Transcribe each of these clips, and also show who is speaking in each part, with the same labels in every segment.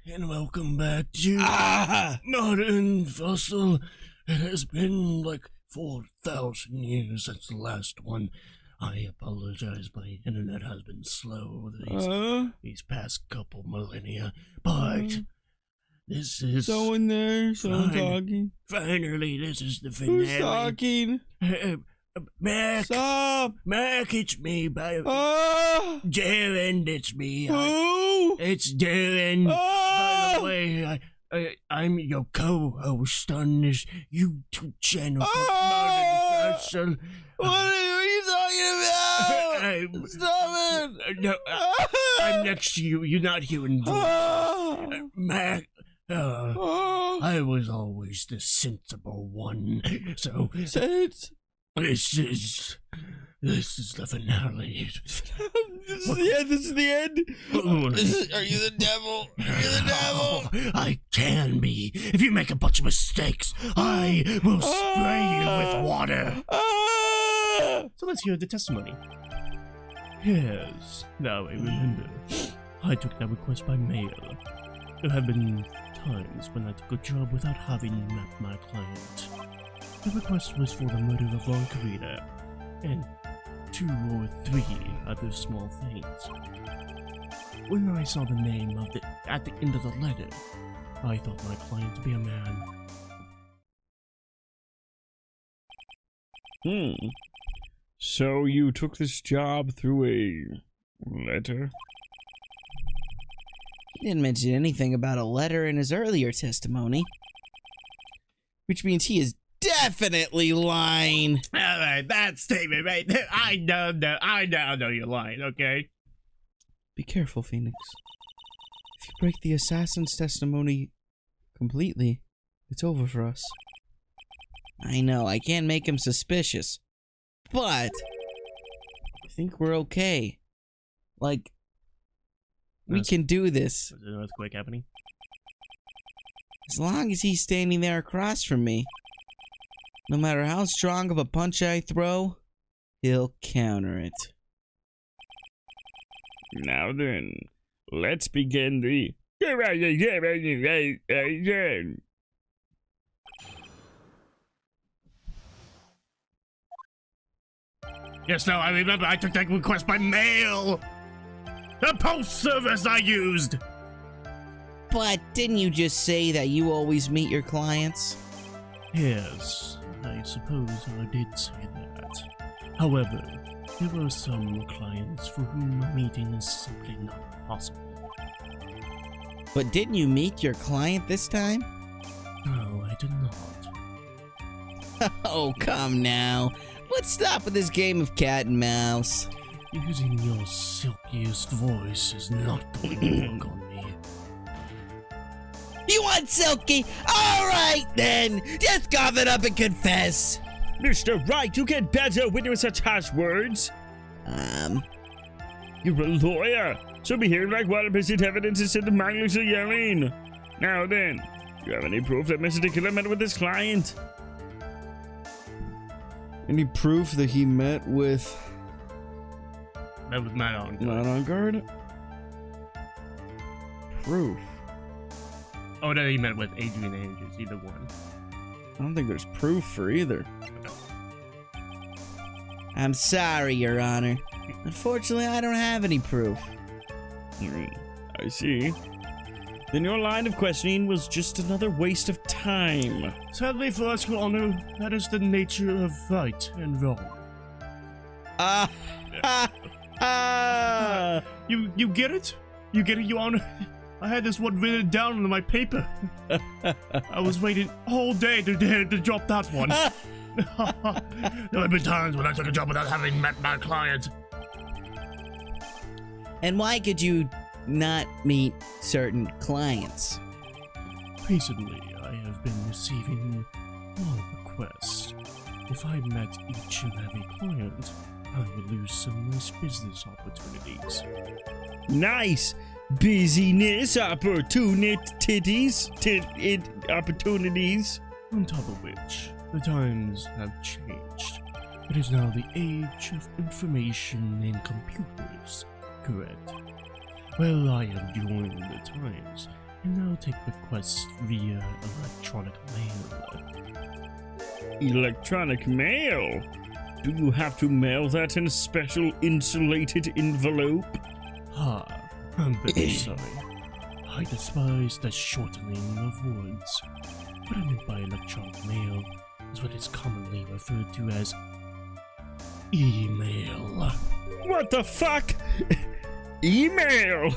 Speaker 1: and welcome back to Modern Fossil. It has been like 4,000 years since the last one. I apologize, my internet has been slow these past couple millennia, but this is...
Speaker 2: Someone there, someone talking.
Speaker 1: Finally, this is the finale.
Speaker 2: Who's talking?
Speaker 1: Mack!
Speaker 2: Stop!
Speaker 1: Mack, it's me, Darren, it's me.
Speaker 2: Who?
Speaker 1: It's Darren. By the way, I'm your co-host on this YouTube channel called Modern Fossil.
Speaker 2: What are you talking about? Stop it!
Speaker 1: No, I'm next to you. You're not hearing voice. Mack, I was always the sensible one. So this is the finale.
Speaker 2: This is the end. Are you the devil? Are you the devil?
Speaker 1: I can be. If you make a bunch of mistakes, I will spray you with water.
Speaker 3: So let's hear the testimony.
Speaker 1: Yes, now I remember. I took that request by mail. There have been times when I took a job without having met my client. The request was for the murder of Margarita, and 2 or 3 other small things. When I saw the name at the end of the letter, I thought my client to be a man.
Speaker 2: So you took this job through a letter?
Speaker 4: He didn't mention anything about a letter in his earlier testimony. Which means he is definitely lying.
Speaker 3: Alright, that statement right there. I now know you're lying, okay?
Speaker 4: Be careful, Phoenix. If you break the assassin's testimony completely, it's over for us. I know, I can't make him suspicious. But I think we're okay. Like, we can do this.
Speaker 3: Was there an earthquake happening?
Speaker 4: As long as he's standing there across from me. No matter how strong of a punch I throw, he'll counter it.
Speaker 2: Now then, let's begin the...
Speaker 1: Yes, now I remember I took that request by mail! The post service I used!
Speaker 4: But didn't you just say that you always meet your clients?
Speaker 1: Yes, I suppose I did say that. However, there are some clients for whom a meeting is simply not possible.
Speaker 4: But didn't you meet your client this time?
Speaker 1: No, I did not.
Speaker 4: Oh, come now. Let's stop with this game of cat and mouse.
Speaker 1: Using your silkiest voice is not going to work on me.
Speaker 4: You want Silky? Alright then! Just cough it up and confess!
Speaker 2: Mr. Wright, you get better with such harsh words. You're a lawyer, so behave like 100% evidence instead of mindlessly yelling. Now then, do you have any proof that Mr. Dickler met with his client?
Speaker 5: Any proof that he met with...
Speaker 3: That was Matt on.
Speaker 5: Not on guard? Proof?
Speaker 3: Oh, no, he met with Adrian Andrews, either one.
Speaker 5: I don't think there's proof for either.
Speaker 4: I'm sorry, Your Honor. Unfortunately, I don't have any proof.
Speaker 2: I see. Then your line of questioning was just another waste of time.
Speaker 1: Sadly for us, Your Honor, that is the nature of right and wrong. You get it? You get it, Your Honor? I had this one written down on my paper. I was waiting all day to drop that one. There have been times when I took a job without having met my client.
Speaker 4: And why could you not meet certain clients?
Speaker 1: Recently, I have been receiving more requests. If I met each and every client, I would lose some nice business opportunities.
Speaker 2: Nice business opportunities. Opportunities.
Speaker 1: On top of which, the times have changed. It is now the age of information and computers, correct? Well, I have joined the times, and I'll take requests via electronic mail.
Speaker 2: Electronic mail? Do you have to mail that in a special insulated envelope?
Speaker 1: I'm very sorry. I despise the shortening of words. What I meant by electronic mail is what is commonly referred to as email.
Speaker 2: What the fuck? Email!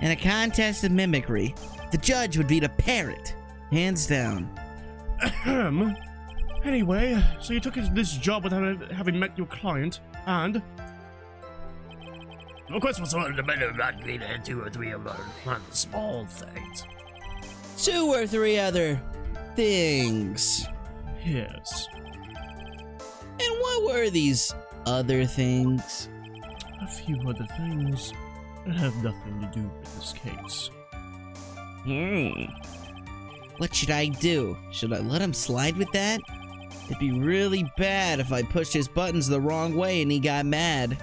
Speaker 4: In a contest of mimicry, the judge would beat a parrot, hands down.
Speaker 1: Anyway, so you took this job without having met your client, and
Speaker 3: The request was on the minute not being 2 or 3 other small things.
Speaker 4: 2 or 3 other things.
Speaker 1: yes,
Speaker 4: And what were these other things?
Speaker 1: a few other things that have nothing to do with this case.
Speaker 4: What should I do? Should I let him slide with that? It'd be really bad if I pushed his buttons the wrong way and he got mad.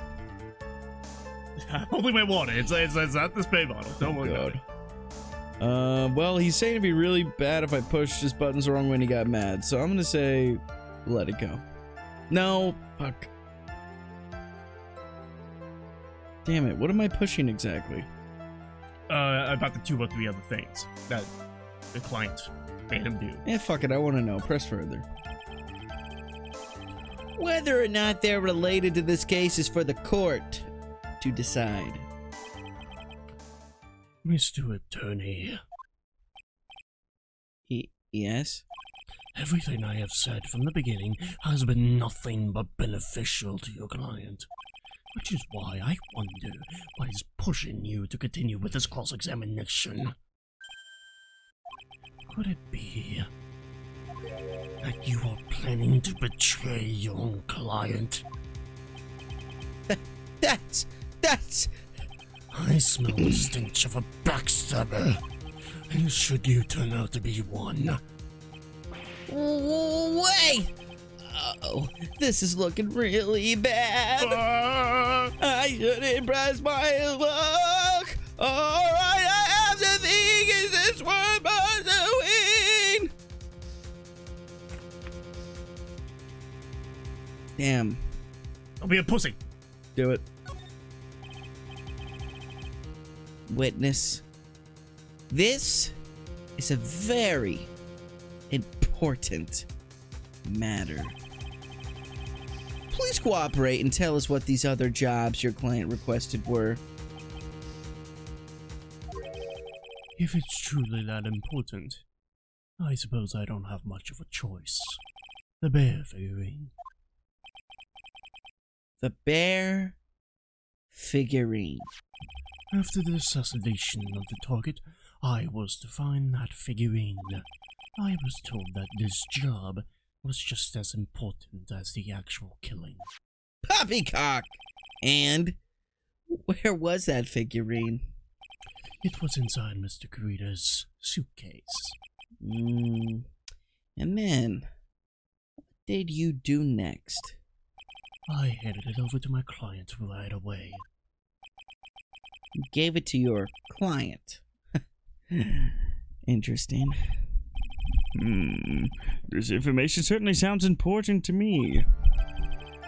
Speaker 3: Only my water. It's not the spray bottle. Don't worry about it.
Speaker 5: Well, he's saying it'd be really bad if I pushed his buttons the wrong way and he got mad. So I'm gonna say, let it go. No, fuck. Damn it, what am I pushing exactly?
Speaker 3: About the 2 or 3 other things that the client made him do.
Speaker 5: Eh, fuck it, I wanna know. Press further.
Speaker 4: Whether or not they're related to this case is for the court to decide.
Speaker 1: Mr. Attorney,
Speaker 4: Yes?
Speaker 1: everything I have said from the beginning has been nothing but beneficial to your client. Which is why I wonder why he's pushing you to continue with this cross-examination. Could it be that you are planning to betray your own client?
Speaker 4: That's...
Speaker 1: I smell the stench of a backstabber, and should you turn out to be one,
Speaker 4: Wait! Uh-oh, this is looking really bad. I shouldn't press my luck. Alright, I have to think, is this one pursuing? Damn.
Speaker 3: Don't be a pussy.
Speaker 5: Do it.
Speaker 4: Witness. This is a very important matter. Please cooperate and tell us what these other jobs your client requested were.
Speaker 1: if it's truly that important, I suppose I don't have much of a choice. The bear figurine.
Speaker 4: The bear figurine.
Speaker 1: After the assassination of the target, I was to find that figurine. I was told that this job was just as important as the actual killing.
Speaker 4: Poppycock! And where was that figurine?
Speaker 1: It was inside Mr. Kurita's suitcase.
Speaker 4: And then, what did you do next?
Speaker 1: I handed it over to my client right away.
Speaker 4: You gave it to your client. Interesting.
Speaker 2: This information certainly sounds important to me.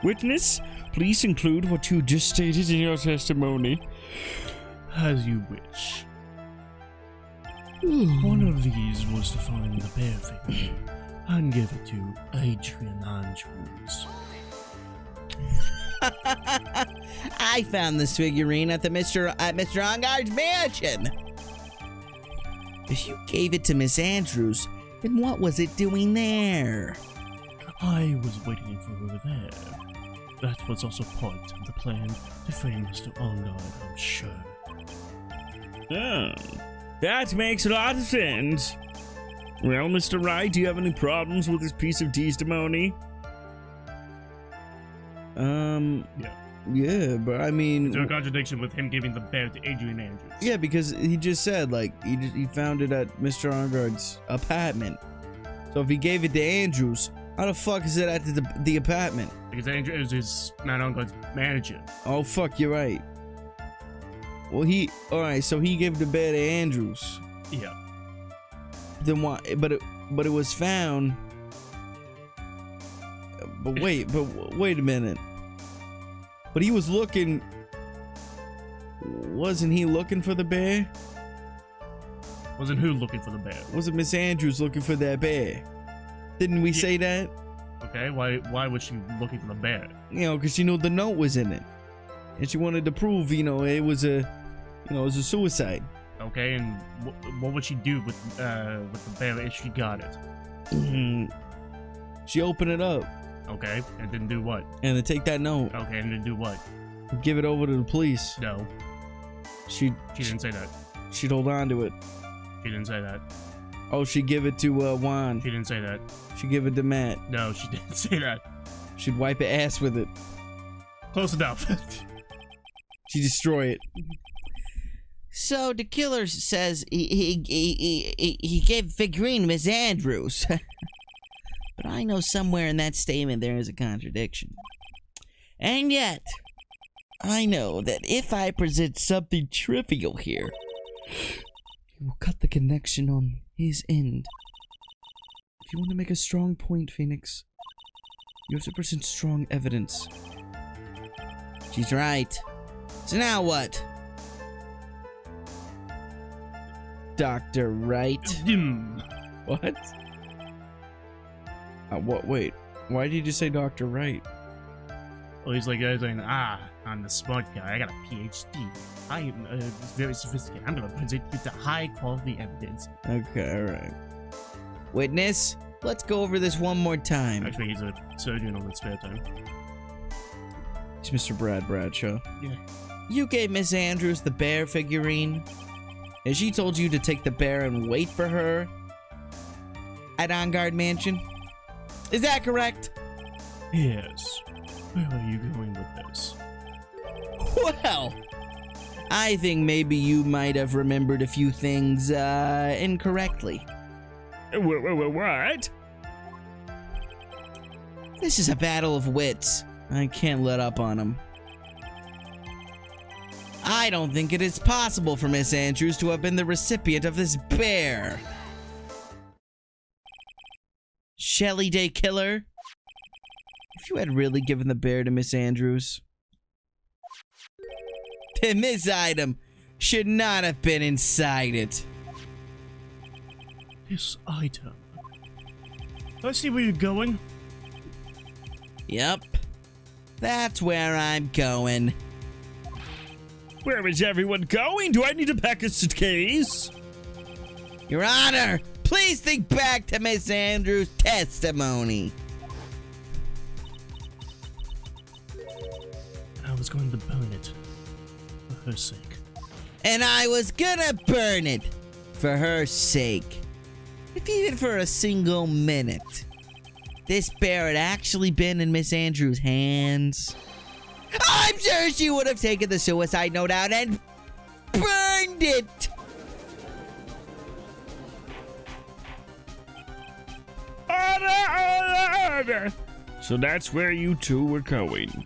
Speaker 2: Witness, please include what you just stated in your testimony.
Speaker 1: As you wish. One of these was to find the bear figurine and give it to Adrian Andrews.
Speaker 4: I found this figurine at Mr. Angard's mansion. If you gave it to Miss Andrews, then what was it doing there?
Speaker 1: I was waiting for her there. That was also part of the plan to frame Mr. Angard, I'm sure.
Speaker 2: Oh, that makes a lot of sense. Well, Mr. Wright, do you have any problems with this piece of testimony?
Speaker 5: Yeah, but I mean,
Speaker 3: Is there a contradiction with him giving the bear to Adrian Andrews?
Speaker 5: yeah, because he just said, like, he found it at Mr. Angard's apartment. So if he gave it to Andrews, how the fuck is it at the apartment?
Speaker 3: Because Andrews is Matt Angard's manager.
Speaker 5: Oh, fuck, you're right. Well, alright, so he gave the bear to Andrews.
Speaker 3: Yeah.
Speaker 5: Then why? But it was found. But wait a minute. But he was looking. Wasn't he looking for the bear?
Speaker 3: Wasn't who looking for the bear?
Speaker 5: Wasn't Miss Andrews looking for that bear? Didn't we say that?
Speaker 3: Okay, why was she looking for the bear?
Speaker 5: You know, because she knew the note was in it, and she wanted to prove, it was a suicide.
Speaker 3: Okay, and what would she do with the bear if she got it?
Speaker 5: She opened it up.
Speaker 3: Okay, and then do what?
Speaker 5: And then take that note.
Speaker 3: Okay, and then do what?
Speaker 5: Give it over to the police.
Speaker 3: No.
Speaker 5: She
Speaker 3: didn't say that.
Speaker 5: She'd hold on to it.
Speaker 3: She didn't say that.
Speaker 5: Oh, she'd give it to Juan.
Speaker 3: She didn't say that.
Speaker 5: She'd give it to Matt.
Speaker 3: No, she didn't say that.
Speaker 5: She'd wipe her ass with it.
Speaker 3: Close enough.
Speaker 5: She'd destroy it.
Speaker 4: So the killer says he gave the figurine to Miss Andrews. But I know somewhere in that statement there is a contradiction. And yet, I know that if I present something trivial here, it will cut the connection on his end. If you want to make a strong point, Phoenix, you have to present strong evidence. She's right. So now what? Dr. Wright?
Speaker 5: What? What? Wait. Why did you say Dr. Wright?
Speaker 3: Well, he's like, I'm the smart guy. I got a PhD. I am very sophisticated. I'm gonna present you to high quality evidence.
Speaker 5: Okay, alright.
Speaker 4: Witness, let's go over this one more time.
Speaker 3: Actually, he's a surgeon on his spare time.
Speaker 5: It's Mr. Brad Bradshaw.
Speaker 3: Yeah.
Speaker 4: You gave Miss Andrews the bear figurine, and she told you to take the bear and wait for her at On Guard Mansion. Is that correct?
Speaker 3: Yes. Where are you going with this?
Speaker 4: Well, I think maybe you might have remembered a few things incorrectly.
Speaker 2: What?
Speaker 4: This is a battle of wits.
Speaker 5: I can't let up on him.
Speaker 4: I don't think it is possible for Miss Andrews to have been the recipient of this bear. Shelly Day Killer, if you had really given the bear to Miss Andrews, then this item should not have been inside it.
Speaker 1: This item. I see where you're going.
Speaker 4: Yep, that's where I'm going.
Speaker 2: Where is everyone going? Do I need to pack a suitcase?
Speaker 4: Your Honor, please think back to Miss Andrews' testimony.
Speaker 1: I was going to burn it. For her sake.
Speaker 4: And I was gonna burn it for her sake. If even for a single minute, this bear had actually been in Miss Andrews' hands, I'm sure she would have taken the suicide note out and burned it.
Speaker 2: Order! So that's where you two were going.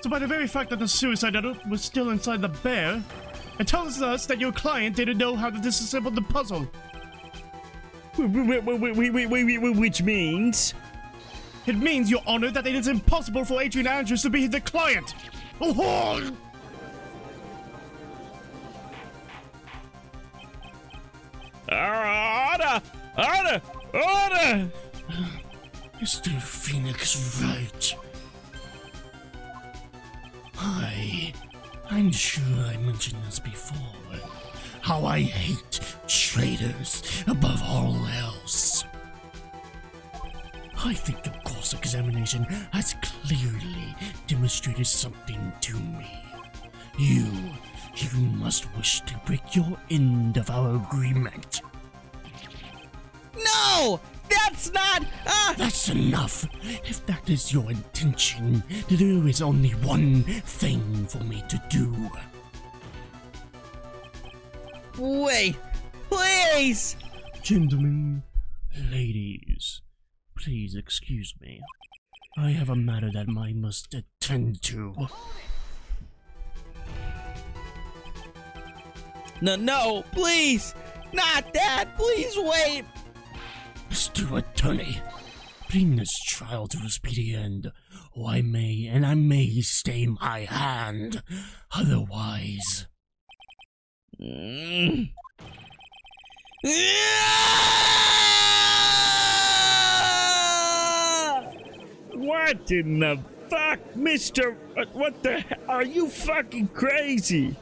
Speaker 1: So by the very fact that the suicide note was still inside the bear, it tells us that your client didn't know how to disassemble the puzzle.
Speaker 2: Which means?
Speaker 1: It means, Your Honor, that it is impossible for Adrian Andrews to be the client. Oh!
Speaker 2: Order! Order! Order!
Speaker 1: Mr. Phoenix Wright. I'm sure I mentioned this before. How I hate traitors above all else. I think your course examination has clearly demonstrated something to me. You must wish to break your end of our agreement.
Speaker 4: No! That's not...
Speaker 1: That's enough. If that is your intention, there is only one thing for me to do.
Speaker 4: Wait, please!
Speaker 1: Gentlemen, ladies, please excuse me. I have a matter that I must attend to.
Speaker 5: No, please! Not that! Please wait!
Speaker 1: Mr. Attorney, bring this trial to a speedy end, or I may stay my hand. Otherwise...
Speaker 2: What in the fuck, Mr. What the hell? Are you fucking crazy?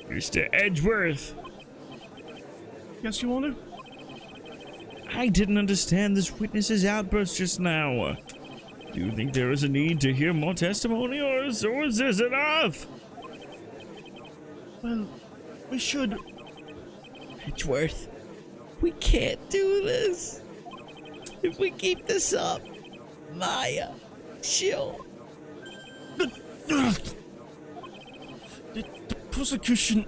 Speaker 2: Mr. Edgeworth.
Speaker 1: Yes, Your Honor?
Speaker 2: I didn't understand this witness's outburst just now. Do you think there is a need to hear more testimony, or is this enough?
Speaker 1: Well, we should...
Speaker 5: Edgeworth, we can't do this. If we keep this up, Maya, she'll...
Speaker 1: The prosecution...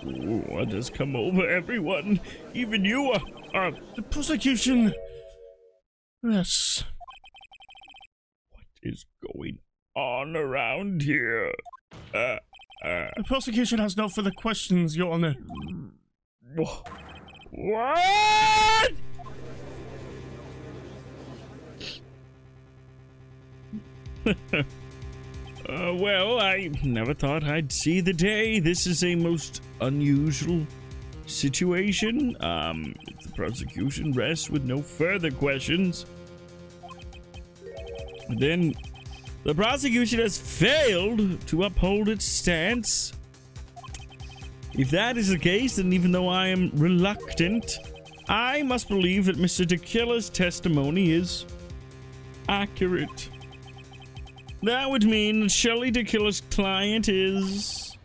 Speaker 2: What has come over everyone? Even you are...
Speaker 1: The prosecution... Yes.
Speaker 2: What is going on around here?
Speaker 1: The prosecution has no further questions, Your Honor.
Speaker 2: What? Well, I never thought I'd see the day. This is a most unusual situation. If the prosecution rests with no further questions, then the prosecution has failed to uphold its stance. If that is the case, then even though I am reluctant, I must believe that Mr. Tequila's testimony is accurate. That would mean that Shelley Tequila's client is...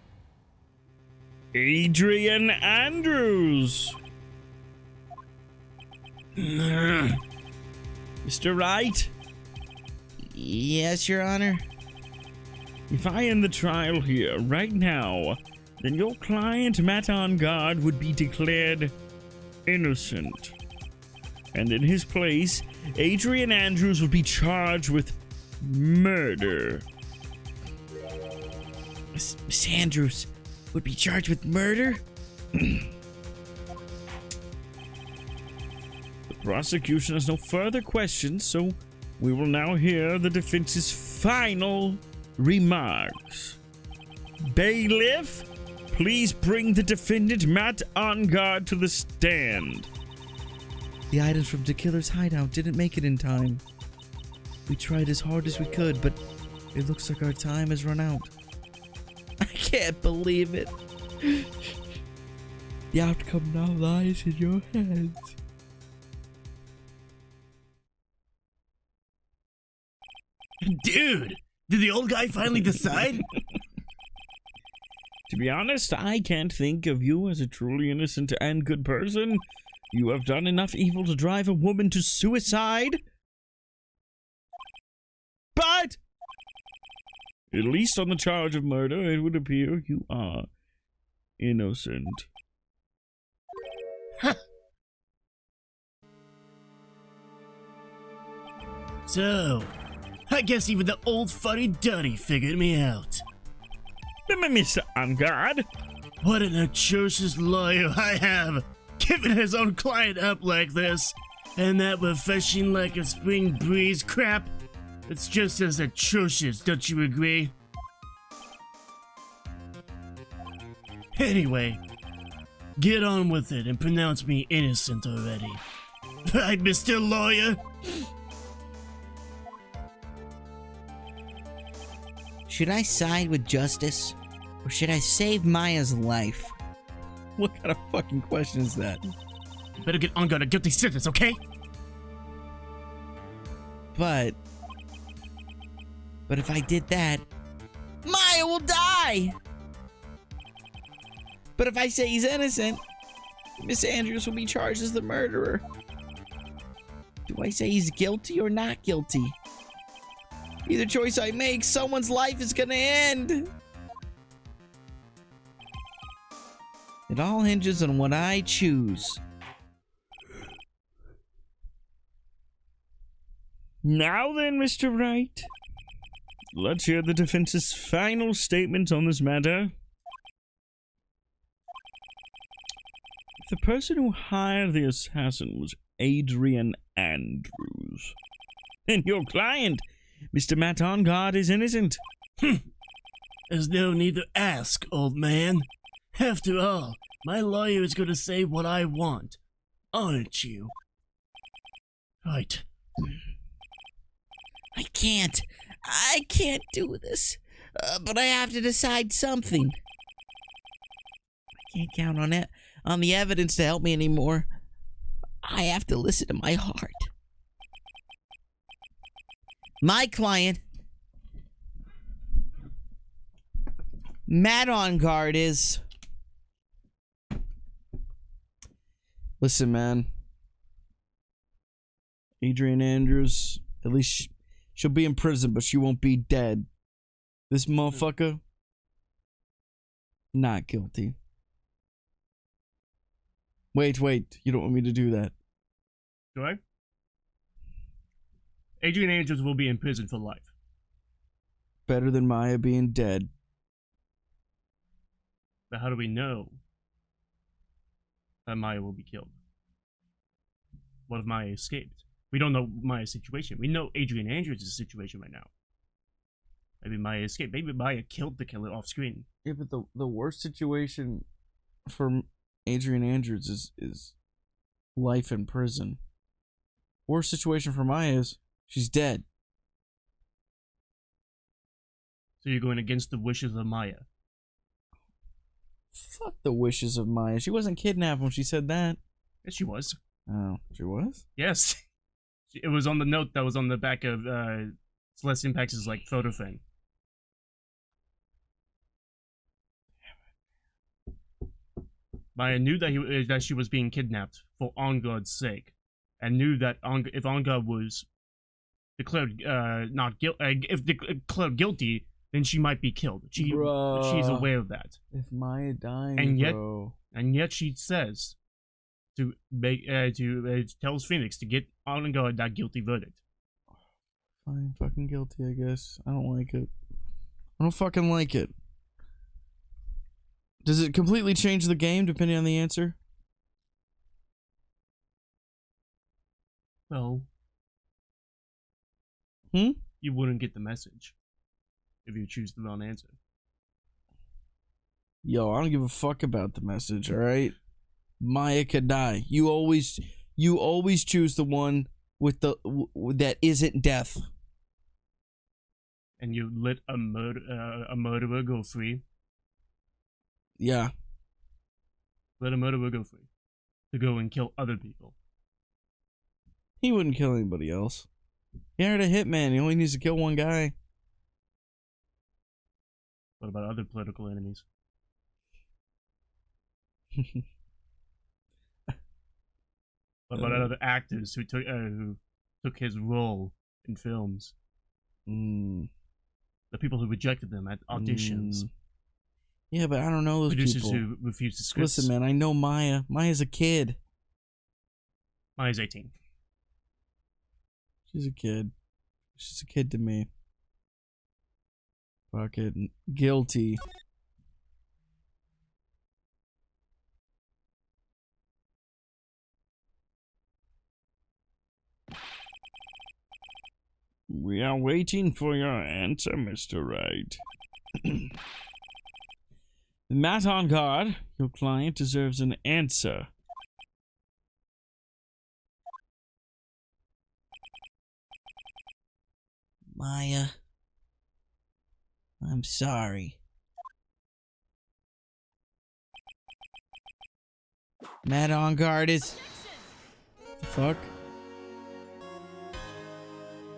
Speaker 2: Adrian Andrews. Mr. Wright?
Speaker 5: Yes, Your Honor.
Speaker 2: If I end the trial here, right now, then your client, Matt On Guard, would be declared innocent. And in his place, Adrian Andrews would be charged with murder.
Speaker 5: Miss Andrews would be charged with murder?
Speaker 2: The prosecution has no further questions, so we will now hear the defense's final remarks. Bailiff, please bring the defendant Matt On Guard to the stand.
Speaker 5: The items from Tequila's hideout didn't make it in time. We tried as hard as we could, but it looks like our time has run out. I can't believe it. The outcome now lies in your hands.
Speaker 1: Dude, did the old guy finally decide?
Speaker 2: To be honest, I can't think of you as a truly innocent and good person. You have done enough evil to drive a woman to suicide. But, at least on the charge of murder, it would appear you are innocent.
Speaker 1: So, I guess even the old fuddy-duddy figured me out.
Speaker 2: Mr. On Guard.
Speaker 1: What an atrocious lawyer I have, giving his own client up like this, and that refreshing like a spring breeze crap. It's just as atrocious, don't you agree? Anyway, get on with it and pronounce me innocent already. Right, Mr. Lawyer?
Speaker 5: Should I side with justice, or should I save Maya's life? What kind of fucking question is that?
Speaker 1: You better get on guard a guilty sentence, okay?
Speaker 5: But if I did that, Maya will die! But if I say he's innocent, Miss Andrews will be charged as the murderer. Do I say he's guilty or not guilty? Either choice I make, someone's life is gonna end. It all hinges on what I choose.
Speaker 2: Now then, Mr. Wright, let's hear the defense's final statement on this matter. If the person who hired the assassin was Adrian Andrews, then your client, Mr. Matt On Guard, is innocent.
Speaker 1: There's no need to ask, old man. After all, my lawyer is going to say what I want, aren't you? Right.
Speaker 5: I can't do this. But I have to decide something. I can't count on the evidence to help me anymore. I have to listen to my heart. My client, Matt On Guard, is...
Speaker 4: Listen, man. Adrian Andrews, at least she'll be in prison, but she won't be dead. This motherfucker, not guilty. Wait, you don't want me to do that.
Speaker 3: Do I? Adrian Andrews will be in prison for life.
Speaker 4: Better than Maya being dead.
Speaker 3: But how do we know that Maya will be killed? What if Maya escaped? We don't know Maya's situation. We know Adrian Andrews' situation right now. Maybe Maya escaped. Maybe Maya killed the killer off screen.
Speaker 4: Yeah, but the worst situation for Adrian Andrews is life in prison. Worst situation for Maya is she's dead.
Speaker 3: So you're going against the wishes of Maya.
Speaker 4: Fuck the wishes of Maya. She wasn't kidnapped when she said that.
Speaker 3: Yes, she was.
Speaker 4: Oh, she was?
Speaker 3: Yes. It was on the note that was on the back of Celeste Impact's like photo frame. Maya knew that she was being kidnapped for On Guard's sake, and knew that if On Guard was declared declared guilty, then she might be killed. She's aware of that.
Speaker 4: If Maya died,
Speaker 3: and yet she says to tells Phoenix to get On Guard that guilty verdict.
Speaker 4: Fine, fucking guilty, I guess. I don't like it. I don't fucking like it. Does it completely change the game depending on the answer?
Speaker 3: Well, you wouldn't get the message if you choose the wrong answer.
Speaker 4: Yo, I don't give a fuck about the message, alright? Maya could die. You always choose the one with that isn't death.
Speaker 3: And you let a murderer go free?
Speaker 4: Yeah.
Speaker 3: Let a murderer go free to go and kill other people.
Speaker 4: He wouldn't kill anybody else. He hired a hitman. He only needs to kill one guy.
Speaker 3: What about other political enemies? What about other actors who took his role in films? The people who rejected them at auditions.
Speaker 4: Yeah, but I don't know those
Speaker 3: Producers
Speaker 4: people.
Speaker 3: who refused the scripts.
Speaker 4: Listen, man, I know Maya. Maya's a kid.
Speaker 3: Maya's 18.
Speaker 4: She's a kid. She's a kid to me. Fuck it. Guilty.
Speaker 2: We are waiting for your answer, Mr. Wright. Matt On Guard, your client deserves an answer.
Speaker 5: Maya, I'm sorry. Matt On Guard is...
Speaker 4: The fuck?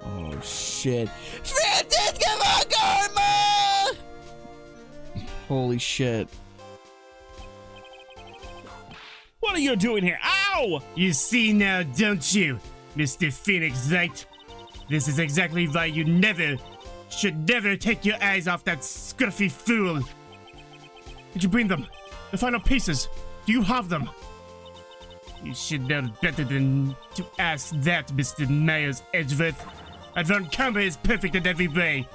Speaker 4: Oh, shit.
Speaker 5: Franziska Karma!
Speaker 4: Holy shit.
Speaker 2: What are you doing here? Ow!
Speaker 3: You see now, don't you, Mr. Phoenix Wright? This is exactly why you should never take your eyes off that scruffy fool. Did you bring them? The final pieces? Do you have them? You should know better than to ask that, Mr. Myers Edgeworth. Advent Karma is perfect in every way.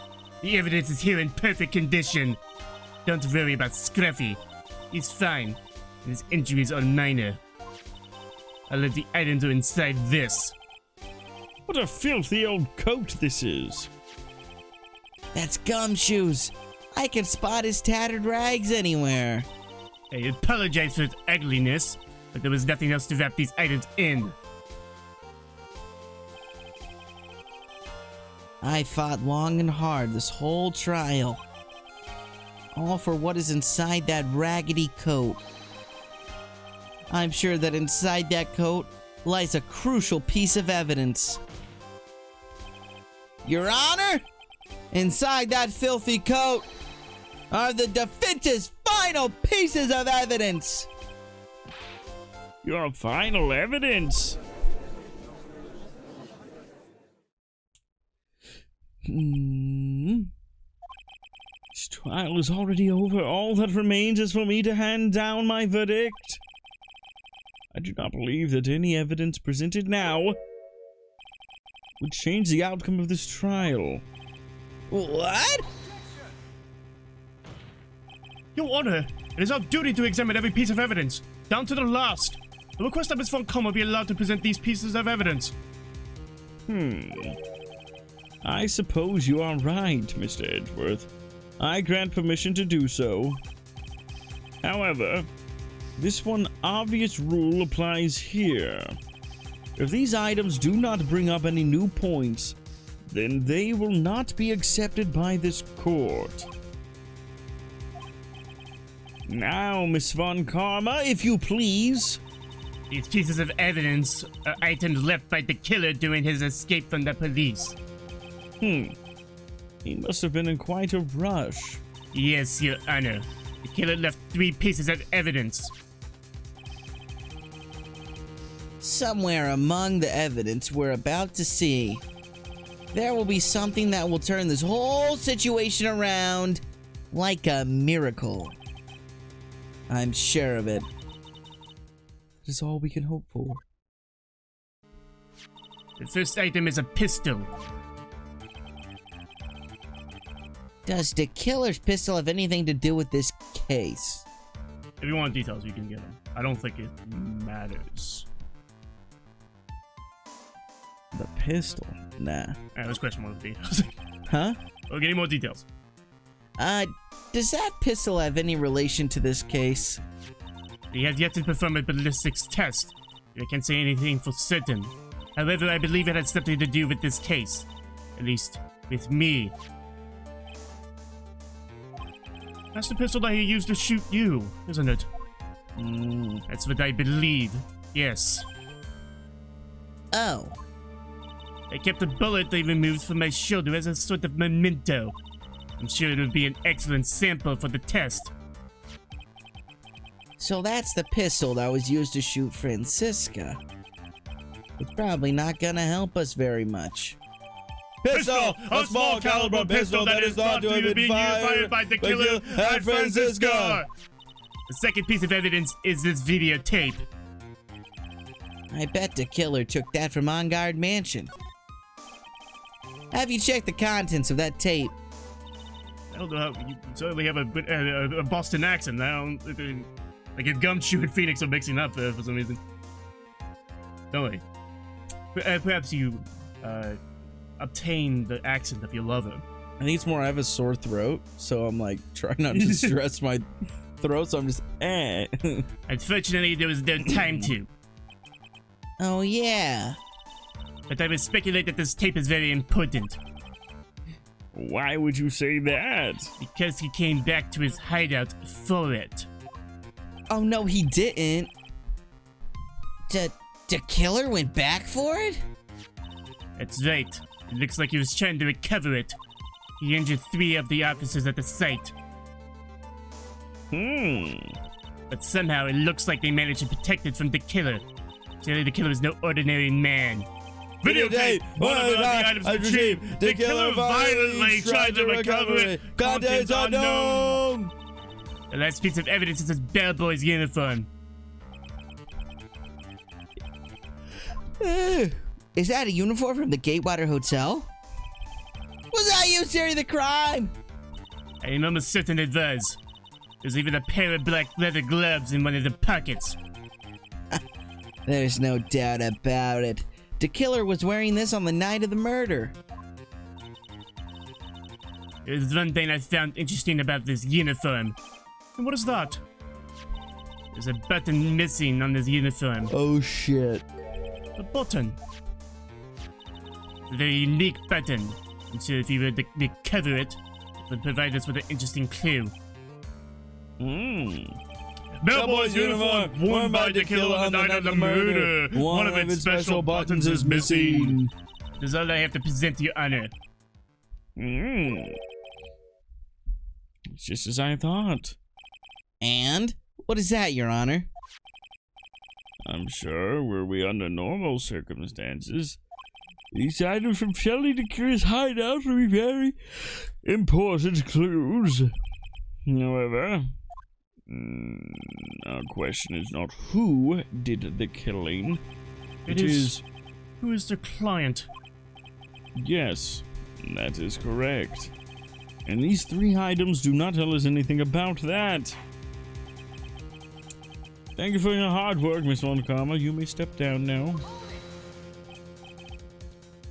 Speaker 3: The evidence is here in perfect condition. Don't worry about Scruffy. He's fine. His injuries are minor. I'll let the items are inside this.
Speaker 2: What a filthy old coat this is.
Speaker 5: That's Gumshoes. I can spot his tattered rags anywhere.
Speaker 3: I apologize for its ugliness, but there was nothing else to wrap these items in.
Speaker 5: I fought long and hard this whole trial. All for what is inside that raggedy coat. I'm sure that inside that coat lies a crucial piece of evidence. Your Honor, inside that filthy coat are the defendant's final pieces of evidence.
Speaker 2: Your final evidence. This trial is already over. All that remains is for me to hand down my verdict. I do not believe that any evidence presented now would change the outcome of this trial.
Speaker 5: What?
Speaker 3: Your Honor, it is our duty to examine every piece of evidence, down to the last. The request that Miss Von Comma be allowed to present these pieces of evidence.
Speaker 2: I suppose you are right, Mr. Edgeworth. I grant permission to do so. However, this one obvious rule applies here. If these items do not bring up any new points, then they will not be accepted by this court. Now, Miss Von Karma, if you please.
Speaker 3: These pieces of evidence are items left by the killer during his escape from the police.
Speaker 2: He must have been in quite a rush.
Speaker 3: Yes, Your Honor. The killer left 3 pieces of evidence.
Speaker 5: Somewhere among the evidence we're about to see, there will be something that will turn this whole situation around like a miracle. I'm sure of it.
Speaker 4: That is all we can hope for.
Speaker 3: The first item is a pistol.
Speaker 5: Does the killer's pistol have anything to do with this case?
Speaker 3: If you want details, you can get them. I don't think it matters.
Speaker 4: The pistol? Nah.
Speaker 3: Let's question more details.
Speaker 4: Huh?
Speaker 3: We'll get any more details.
Speaker 5: Does that pistol have any relation to this case?
Speaker 3: He has yet to perform a ballistics test. I can't say anything for certain. However, I believe it has something to do with this case. At least, with me. That's the pistol that he used to shoot you, isn't it? That's what I believe. Yes.
Speaker 5: Oh.
Speaker 3: I kept a bullet they removed from my shoulder as a sort of memento. I'm sure it would be an excellent sample for the test.
Speaker 5: So that's the pistol that was used to shoot Franziska. It's probably not gonna help us very much.
Speaker 3: Pistol! A small caliber pistol that is thought to have been fired by the killer at Franziska! The second piece of evidence is this videotape.
Speaker 5: I bet the killer took that from On Guard Mansion. Have you checked the contents of that tape?
Speaker 3: I don't know how you certainly have a Boston accent. I don't like a Gumshoe and Phoenix are mixing up there for some reason. No way. Perhaps you obtain the accent of your lover.
Speaker 4: I think it's more I have a sore throat, so I'm like trying not to stress my throat, so I'm just
Speaker 3: Unfortunately, there was no time to.
Speaker 5: Oh yeah.
Speaker 3: But I would speculate that this tape is very important.
Speaker 2: Why would you say that?
Speaker 3: Because he came back to his hideout for it.
Speaker 5: Oh no, he didn't. The killer went back for it?
Speaker 3: That's right. It looks like he was trying to recover it. He injured 3 of the officers at the site. But somehow it looks like they managed to protect it from the killer. Clearly the killer is no ordinary man. Videotape! One of the items retrieved. The killer violently tried to recover it. Contents unknown! The last piece of evidence is his bellboy's uniform.
Speaker 5: Is that a uniform from the Gatewater Hotel? Was that you steering the crime?
Speaker 3: I am almost certain it was. There's even a pair of black leather gloves in one of the pockets.
Speaker 5: There's no doubt about it. The killer was wearing this on the night of the murder.
Speaker 3: There's one thing I found interesting about this uniform.
Speaker 1: And what is that?
Speaker 3: There's a button missing on this uniform.
Speaker 5: Oh shit.
Speaker 1: A button.
Speaker 3: It's a very unique button. And so if you were to recover it, it would provide us with an interesting clue.
Speaker 2: Bellboy's uniform worn by the killer on the night of the murder. One of its special buttons is missing.
Speaker 3: That's all I have to present to your honor.
Speaker 2: It's just as I thought.
Speaker 5: And? What is that, Your Honor?
Speaker 2: I'm sure, were we under normal circumstances, these items from Shelley the Killer's hideout would be very important clues. However, our question is not who did the killing.
Speaker 1: It is who is the client?
Speaker 2: Yes, that is correct. And these 3 items do not tell us anything about that. Thank you for your hard work, Miss Montgomery. You may step down now.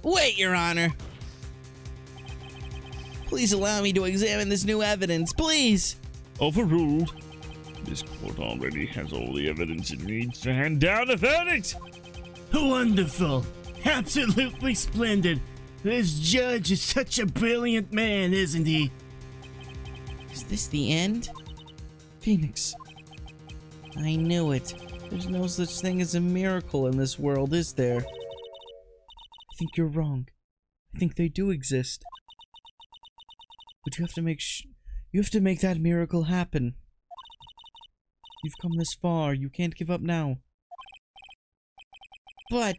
Speaker 5: Wait, Your Honor. Please allow me to examine this new evidence, please.
Speaker 2: Overruled. This court already has all the evidence it needs to hand down a verdict.
Speaker 3: Wonderful. Absolutely splendid. This judge is such a brilliant man, isn't he?
Speaker 5: Is this the end? Phoenix. I knew it. There's no such thing as a miracle in this world, is there? I think you're wrong. I think they do exist. But you have to make that miracle happen. You've come this far. You can't give up now. But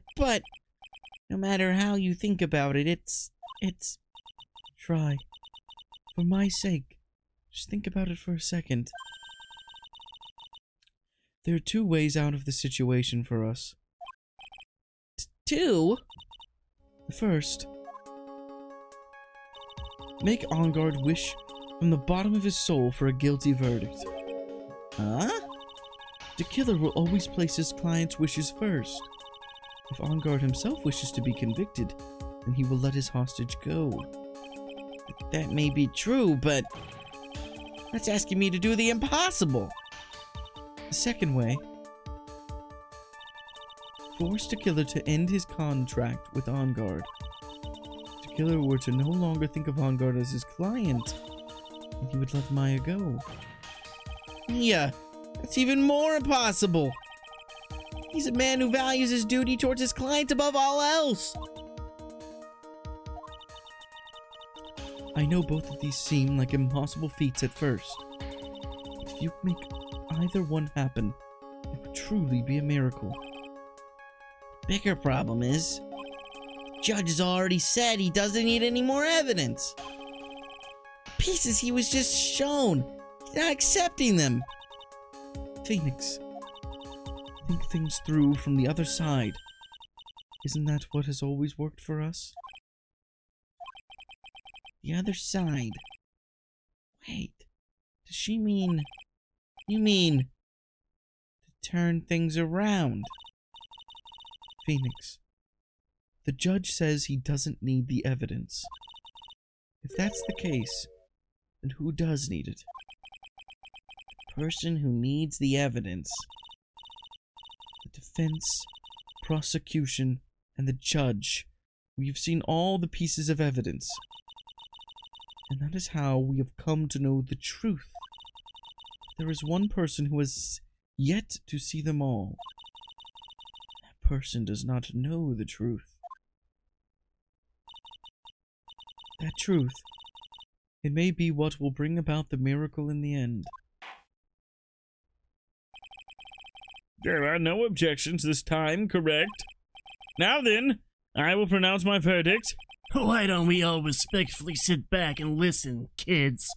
Speaker 5: no matter how you think about it, it's try. For my sake, just think about it for a second. There are 2 ways out of the situation for us. 2? The first. Make Engard wish from the bottom of his soul for a guilty verdict. Huh? The killer will always place his client's wishes first. If Engard himself wishes to be convicted, then he will let his hostage go. That may be true, but that's asking me to do the impossible. The second way. Force the killer to end his contract with Engard. If the killer were to no longer think of Engard as his client, then he would let Maya go. Yeah, that's even more impossible. He's a man who values his duty towards his client above all else. I know both of these seem like impossible feats at first. But if you make either one happen, it would truly be a miracle. Bigger problem is, the judge has already said he doesn't need any more evidence. The pieces he was just shown, he's not accepting them. Phoenix, think things through from the other side. Isn't that what has always worked for us? The other side. Wait, does she mean... You mean... to turn things around? Phoenix, the judge says he doesn't need the evidence. If that's the case, then who does need it? The person who needs the evidence. The defense, prosecution, and the judge. We've seen all the pieces of evidence. And that is how we have come to know the truth. There is one person who has yet to see them all. That person does not know the truth. That truth, it may be what will bring about the miracle in the end.
Speaker 2: There are no objections this time, correct? Now then, I will pronounce my verdict.
Speaker 3: Why don't we all respectfully sit back and listen, kids?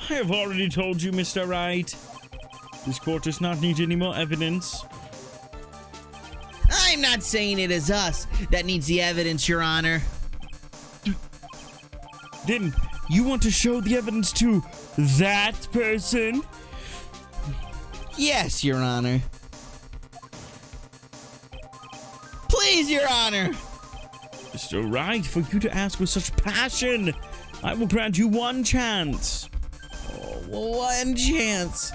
Speaker 2: I have already told you, Mr. Wright. This court does not need any more evidence.
Speaker 5: I'm not saying it is us that needs the evidence, Your Honor.
Speaker 2: Then you want to show the evidence to that person?
Speaker 5: Yes, Your Honor. Please, Your Honor.
Speaker 2: It's all right for you to ask with such passion. I will grant you one chance.
Speaker 5: Oh, one chance.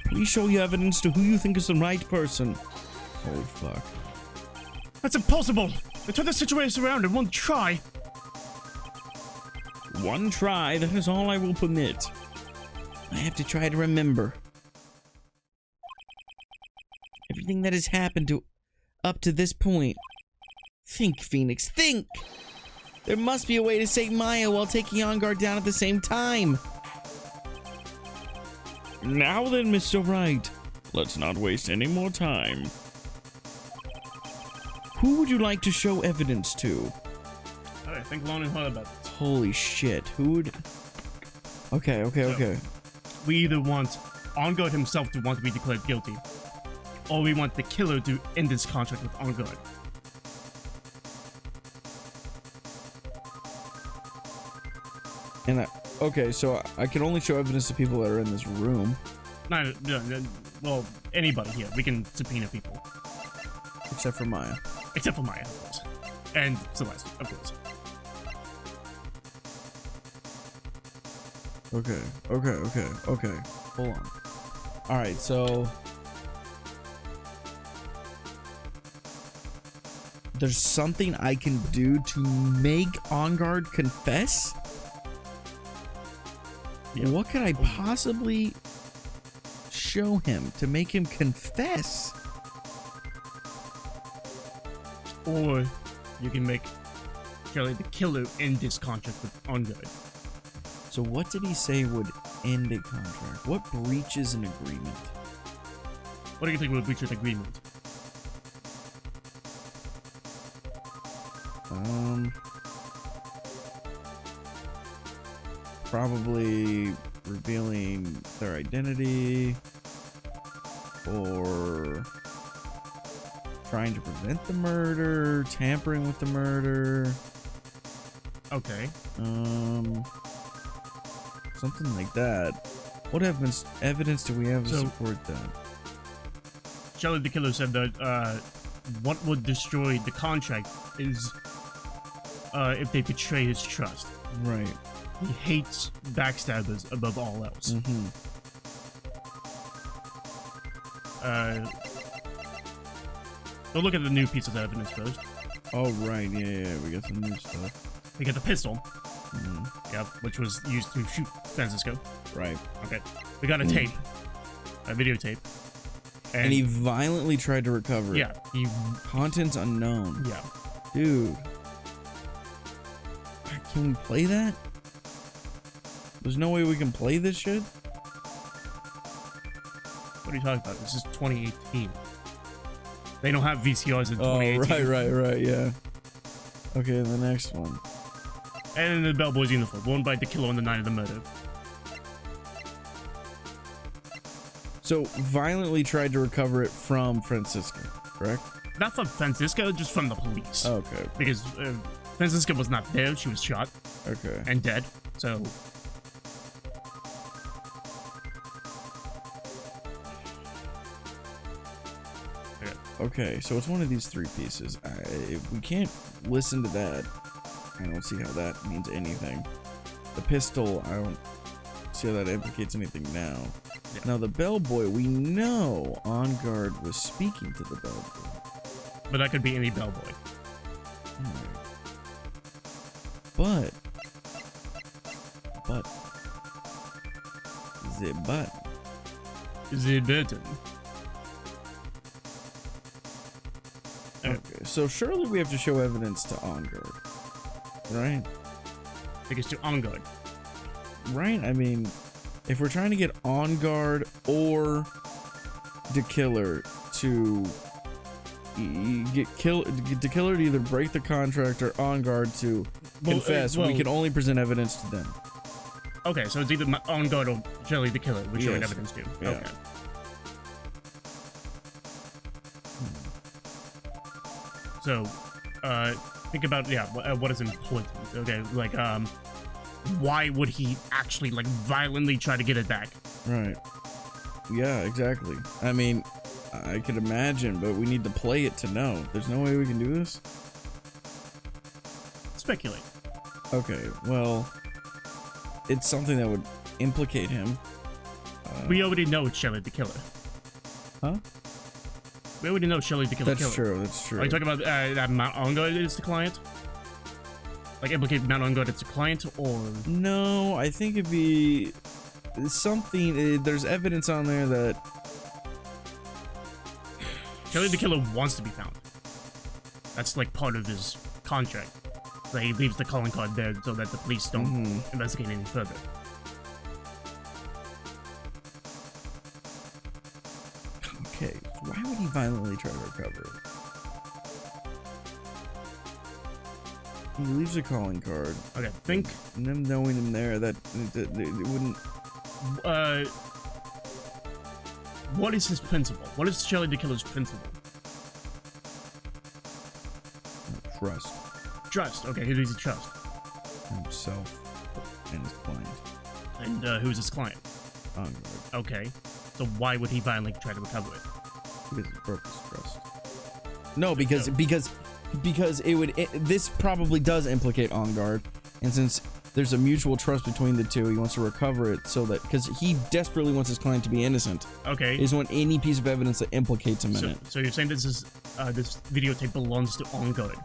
Speaker 2: Please show your evidence to who you think is the right person. Holy fuck.
Speaker 3: That's impossible. They turned the situation around in one try.
Speaker 2: One try, that is all I will permit.
Speaker 5: I have to try to remember everything that has happened up to this point. Think, Phoenix, think! There must be a way to save Maya while taking On Guard down at the same time.
Speaker 2: Now then, Mr. Wright, let's not waste any more time. Who would you like to show evidence to?
Speaker 3: Alright, think long and hard about this.
Speaker 2: Holy shit, who would... Okay.
Speaker 3: We either want On Guard himself to want to be declared guilty, or we want the killer to end this contract with On Guard.
Speaker 2: And okay, so I can only show evidence to people that are in this room.
Speaker 3: No, well, anybody here. We can subpoena people.
Speaker 2: Except for Maya.
Speaker 3: Except for Maya, of course. And Celeste, of course.
Speaker 2: Okay. Hold on. Alright, so... there's something I can do to make On Guard confess?
Speaker 3: Yeah.
Speaker 2: What could I possibly show him to make him confess?
Speaker 3: Or you can make Charlie the killer end this contract with On Guard.
Speaker 2: So what did he say would end a contract? What breaches an agreement?
Speaker 3: What do you think would breach an agreement?
Speaker 2: Probably revealing their identity or trying to prevent the murder, tampering with the murder.
Speaker 3: Okay.
Speaker 2: Something like that. What evidence do we have to support that?
Speaker 3: Charlie the killer said that what would destroy the contract is if they betray his trust.
Speaker 2: Right.
Speaker 3: He hates backstabbers above all else.
Speaker 2: Mm-hmm.
Speaker 3: We'll look at the new pieces of evidence first.
Speaker 2: Oh, right. Yeah. We got some new stuff.
Speaker 3: We got the pistol.
Speaker 2: Mm-hmm.
Speaker 3: Yeah, which was used to shoot Franziska.
Speaker 2: Right.
Speaker 3: Okay. We got a tape. A videotape.
Speaker 2: And he violently tried to recover it.
Speaker 3: Yeah.
Speaker 2: Contents unknown.
Speaker 3: Yeah.
Speaker 2: Dude. Can we play that? There's no way we can play this shit?
Speaker 3: What are you talking about? This is 2018. They don't have VCRs in 2018.
Speaker 2: Right, yeah. Okay, the next one.
Speaker 3: And in the bellboy's uniform, worn by the killer on the night of the murder.
Speaker 2: So, violently tried to recover it from Franziska, correct?
Speaker 3: Not from Franziska, just from the police.
Speaker 2: Okay.
Speaker 3: Because Franziska was not there, she was shot.
Speaker 2: Okay.
Speaker 3: And dead, so...
Speaker 2: Okay, so it's one of these three pieces. If we can't listen to that, I don't see how that means anything. The pistol, I don't see how that implicates anything now.
Speaker 3: Yeah.
Speaker 2: Now, the bellboy, we know On Guard was speaking to the bellboy.
Speaker 3: But that could be any bellboy.
Speaker 2: But
Speaker 3: The button.
Speaker 2: Okay, so surely we have to show evidence to On Guard, right?
Speaker 3: Because to On Guard.
Speaker 2: Right? I mean, if we're trying to get On Guard or the killer to get the killer to either break the contract or On Guard to confess, we can only present evidence to them.
Speaker 3: Okay, so it's either On Guard or Jelly the killer we're showing evidence to.
Speaker 2: Yeah.
Speaker 3: Okay. So, think about, what is important, okay? Like, why would he actually, like, violently try to get it back?
Speaker 4: Right. Yeah, exactly. I mean, I could imagine, but we need to play it to know. There's no way we can do this?
Speaker 3: Speculate.
Speaker 4: Okay, well, it's something that would implicate him.
Speaker 3: We already know it's Shelly the killer.
Speaker 4: Huh?
Speaker 3: We already know Shelly the killer.
Speaker 4: That's true, that's true.
Speaker 3: Are you talking about that Mount Ongod is the client? Like, implicate Mount Ongod as the client, or...?
Speaker 4: No, I think it'd be something... there's evidence on there that...
Speaker 3: Shelly the killer wants to be found. That's, like, part of his contract. So he leaves the calling card there so that the police don't investigate any further.
Speaker 4: Okay, why would he violently try to recover it? He leaves a calling card.
Speaker 3: Okay, think...
Speaker 4: And them knowing him there, that it wouldn't...
Speaker 3: What is his principle? What is Shelly the killer's principle?
Speaker 4: Trust.
Speaker 3: Trust. Okay, who does he trust?
Speaker 4: Himself and his client.
Speaker 3: And who's his client?
Speaker 4: Ongod.
Speaker 3: Okay, so why would he violently try to recover it?
Speaker 4: Because he broke his trust. No, because it would... this probably does implicate Ongod, and since there's a mutual trust between the two, he wants to recover it so that... Because he desperately wants his client to be innocent.
Speaker 3: Okay.
Speaker 4: He doesn't want any piece of evidence that implicates him in it.
Speaker 3: So you're saying this is this videotape belongs to Ongod?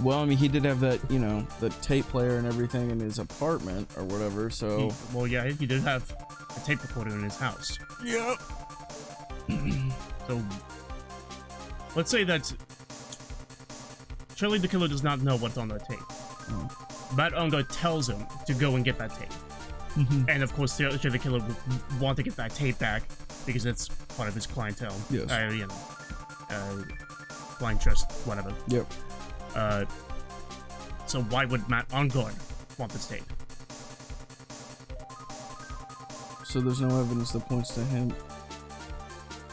Speaker 4: Well, I mean, he did have that, you know, the tape player and everything in his apartment or whatever, so...
Speaker 3: Well, yeah, he did have a tape recorder in his house.
Speaker 4: Yep.
Speaker 3: So, let's say that Shelly the killer does not know what's on that tape. But Ongod tells him to go and get that tape. And of course, Shelly the killer would want to get that tape back because it's part of his clientele.
Speaker 4: Yes.
Speaker 3: Blind trust, whatever.
Speaker 4: Yep.
Speaker 3: So why would Matt Ongod want this tape?
Speaker 4: So there's no evidence that points to him,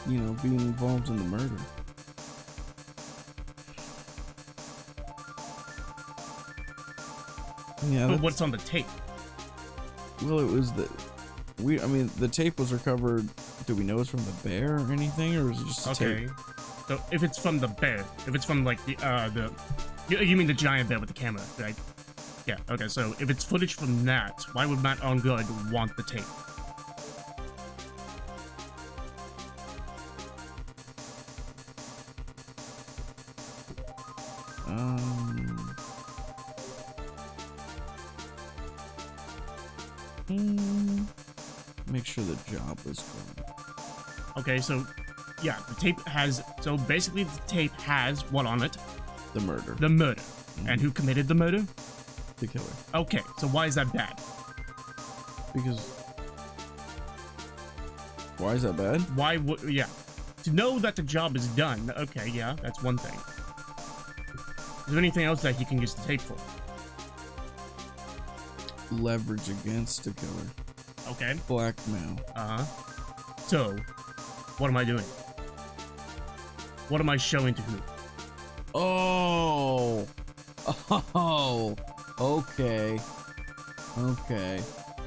Speaker 4: you know, being involved in the murder. Yeah.
Speaker 3: But what's on the tape?
Speaker 4: Well, it was the... I mean, the tape was recovered... Do we know it's from the bear or anything, or is it just a tape?
Speaker 3: So if it's from the bear, if it's from like the you mean the giant bear with the camera, right? Yeah. Okay. So if it's footage from that, why would Matt Ongod want the tape?
Speaker 4: Make sure the job was done.
Speaker 3: Okay, so yeah, the tape has... So basically the tape has what on it?
Speaker 4: The murder.
Speaker 3: The murder. And who committed the murder?
Speaker 4: The killer.
Speaker 3: Okay, so why is that bad?
Speaker 4: Because... Why is that bad?
Speaker 3: Why would... Yeah. To know that the job is done. Okay, yeah, that's one thing. Is there anything else that he can use the tape for?
Speaker 4: Leverage against the killer.
Speaker 3: Okay.
Speaker 4: Blackmail.
Speaker 3: Uh-huh. So, what am I doing? What am I showing to who?
Speaker 4: Oh! Oh! Okay. Okay.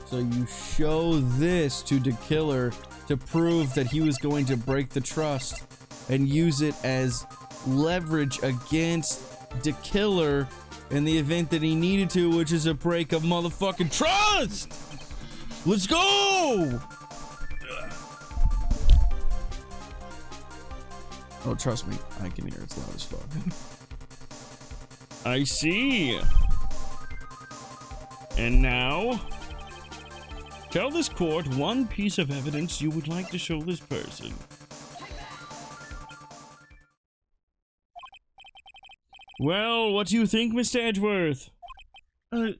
Speaker 4: So you show this to the killer to prove that he was going to break the trust and use it as leverage against the killer in the event that he needed to, which is a break of motherfucking trust! Let's go! Oh, trust me, I can hear it's loud as fuck.
Speaker 2: I see. And now, tell this court one piece of evidence you would like to show this person. Well, what do you think, Mr. Edgeworth?
Speaker 3: I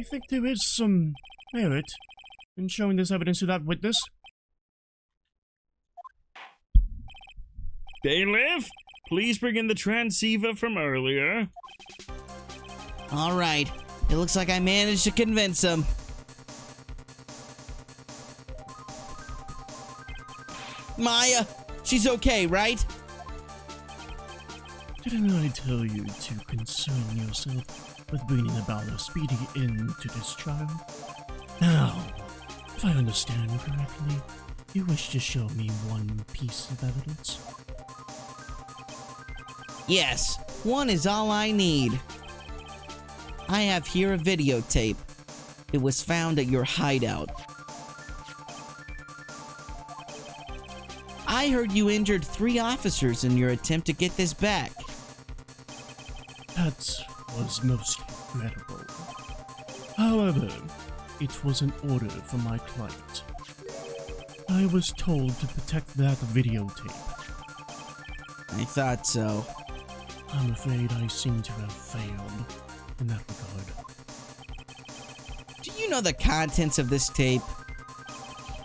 Speaker 3: think there is some merit in showing this evidence to that witness.
Speaker 2: Bailiff, please bring in the transceiver from earlier.
Speaker 5: All right. It looks like I managed to convince him. Maya, She's okay, right?
Speaker 1: Didn't I tell you to concern yourself with bringing about a speedy end to this trial? Now, if I understand correctly, you wish to show me one piece of evidence?
Speaker 5: Yes, one is all I need. I have here a videotape. It was found at your hideout. I heard you injured 3 officers in your attempt to get this back.
Speaker 1: That was most regrettable. However, it was an order from my client. I was told to protect that videotape.
Speaker 5: I thought so.
Speaker 1: I'm afraid I seem to have failed in that regard.
Speaker 5: Do you know the contents of this tape?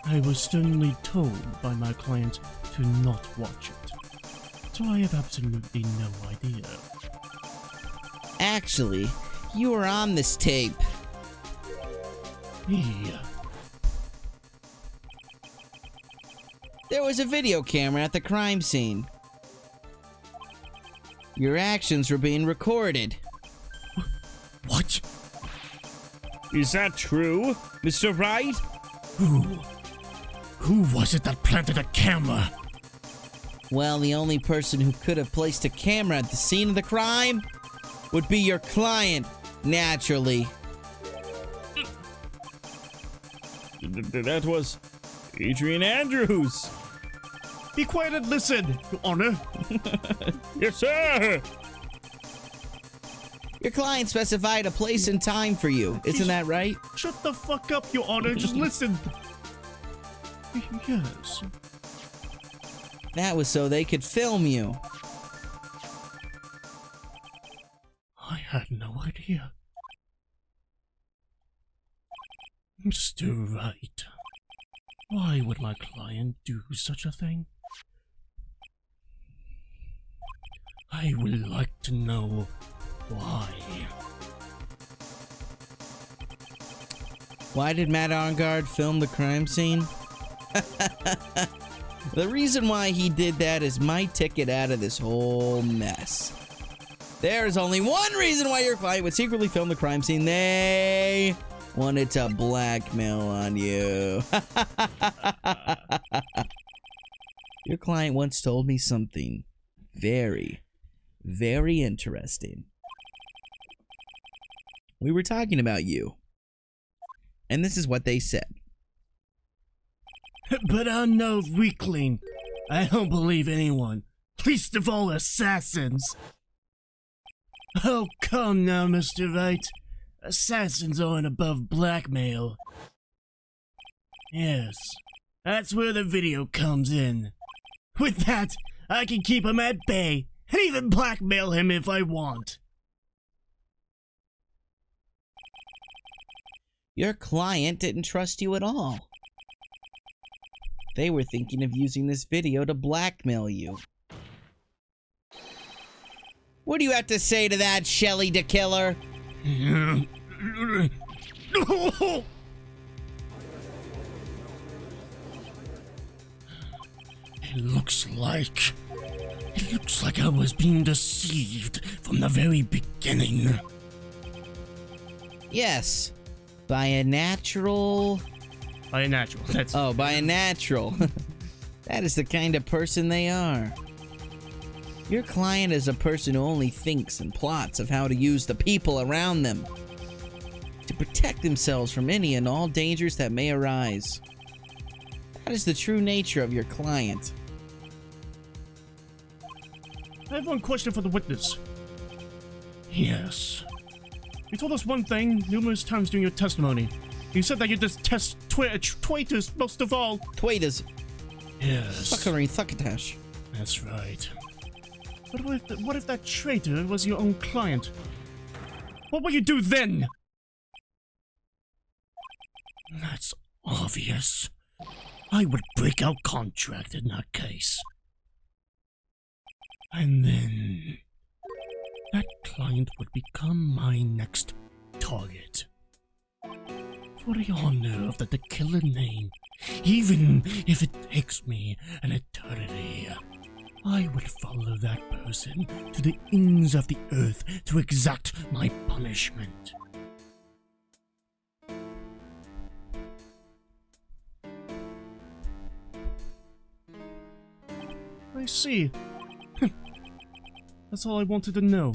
Speaker 1: I was sternly told by my client to not watch it, so I have absolutely no idea.
Speaker 5: Actually, you were on this tape.
Speaker 1: Yeah.
Speaker 5: There was a video camera at the crime scene. Your actions were being recorded.
Speaker 1: What?
Speaker 2: Is that true, Mr. Wright?
Speaker 3: Who was it that planted a camera?
Speaker 5: Well, the only person who could have placed a camera at the scene of the crime would be your client, naturally.
Speaker 2: That was Adrian Andrews.
Speaker 3: Be quiet and listen, Your Honor.
Speaker 2: Yes, sir.
Speaker 5: Your client specified a place and time for you, isn't that right?
Speaker 3: Shut the fuck up, Your Honor. Just listen.
Speaker 1: Yes.
Speaker 5: That was so they could film you.
Speaker 1: I had no idea. Mr. Wright, why would my client do such a thing? I would like to know why.
Speaker 5: Why did Matt Arngard film the crime scene? The reason why he did that is my ticket out of this whole mess. There is only one reason why your client would secretly film the crime scene. They wanted to blackmail on you. Your client once told me something very, very interesting. We were talking about you, and this is what they said.
Speaker 3: But I'm no weakling. I don't believe anyone. Least of all assassins. Oh, come now, Mr. Wright. Assassins aren't above blackmail. Yes, that's where the video comes in. With that, I can keep him at bay and even blackmail him if I want.
Speaker 5: Your client didn't trust you at all. They were thinking of using this video to blackmail you. What do you have to say to that, Shelly the Killer?
Speaker 3: It looks like I was being deceived from the very beginning.
Speaker 5: Yes, by a natural...
Speaker 3: By a natural, that's...
Speaker 5: Oh, by a natural. That is the kind of person they are. Your client is a person who only thinks and plots of how to use the people around them to protect themselves from any and all dangers that may arise. That is the true nature of your client.
Speaker 3: I have one question for the witness. Yes. You told us one thing numerous times during your testimony. You said that you detest traitors most of all.
Speaker 5: Traitors.
Speaker 3: Yes.
Speaker 5: Fuckery thuckatash.
Speaker 3: That's right. But what if that traitor was your own client? What will you do then? That's obvious. I would break our contract in that case. And then that client would become my next target. For the honor of the killer name
Speaker 1: even if it takes me an eternity. I would follow that person to the ends of the earth to exact my punishment. I see. That's all I wanted to know.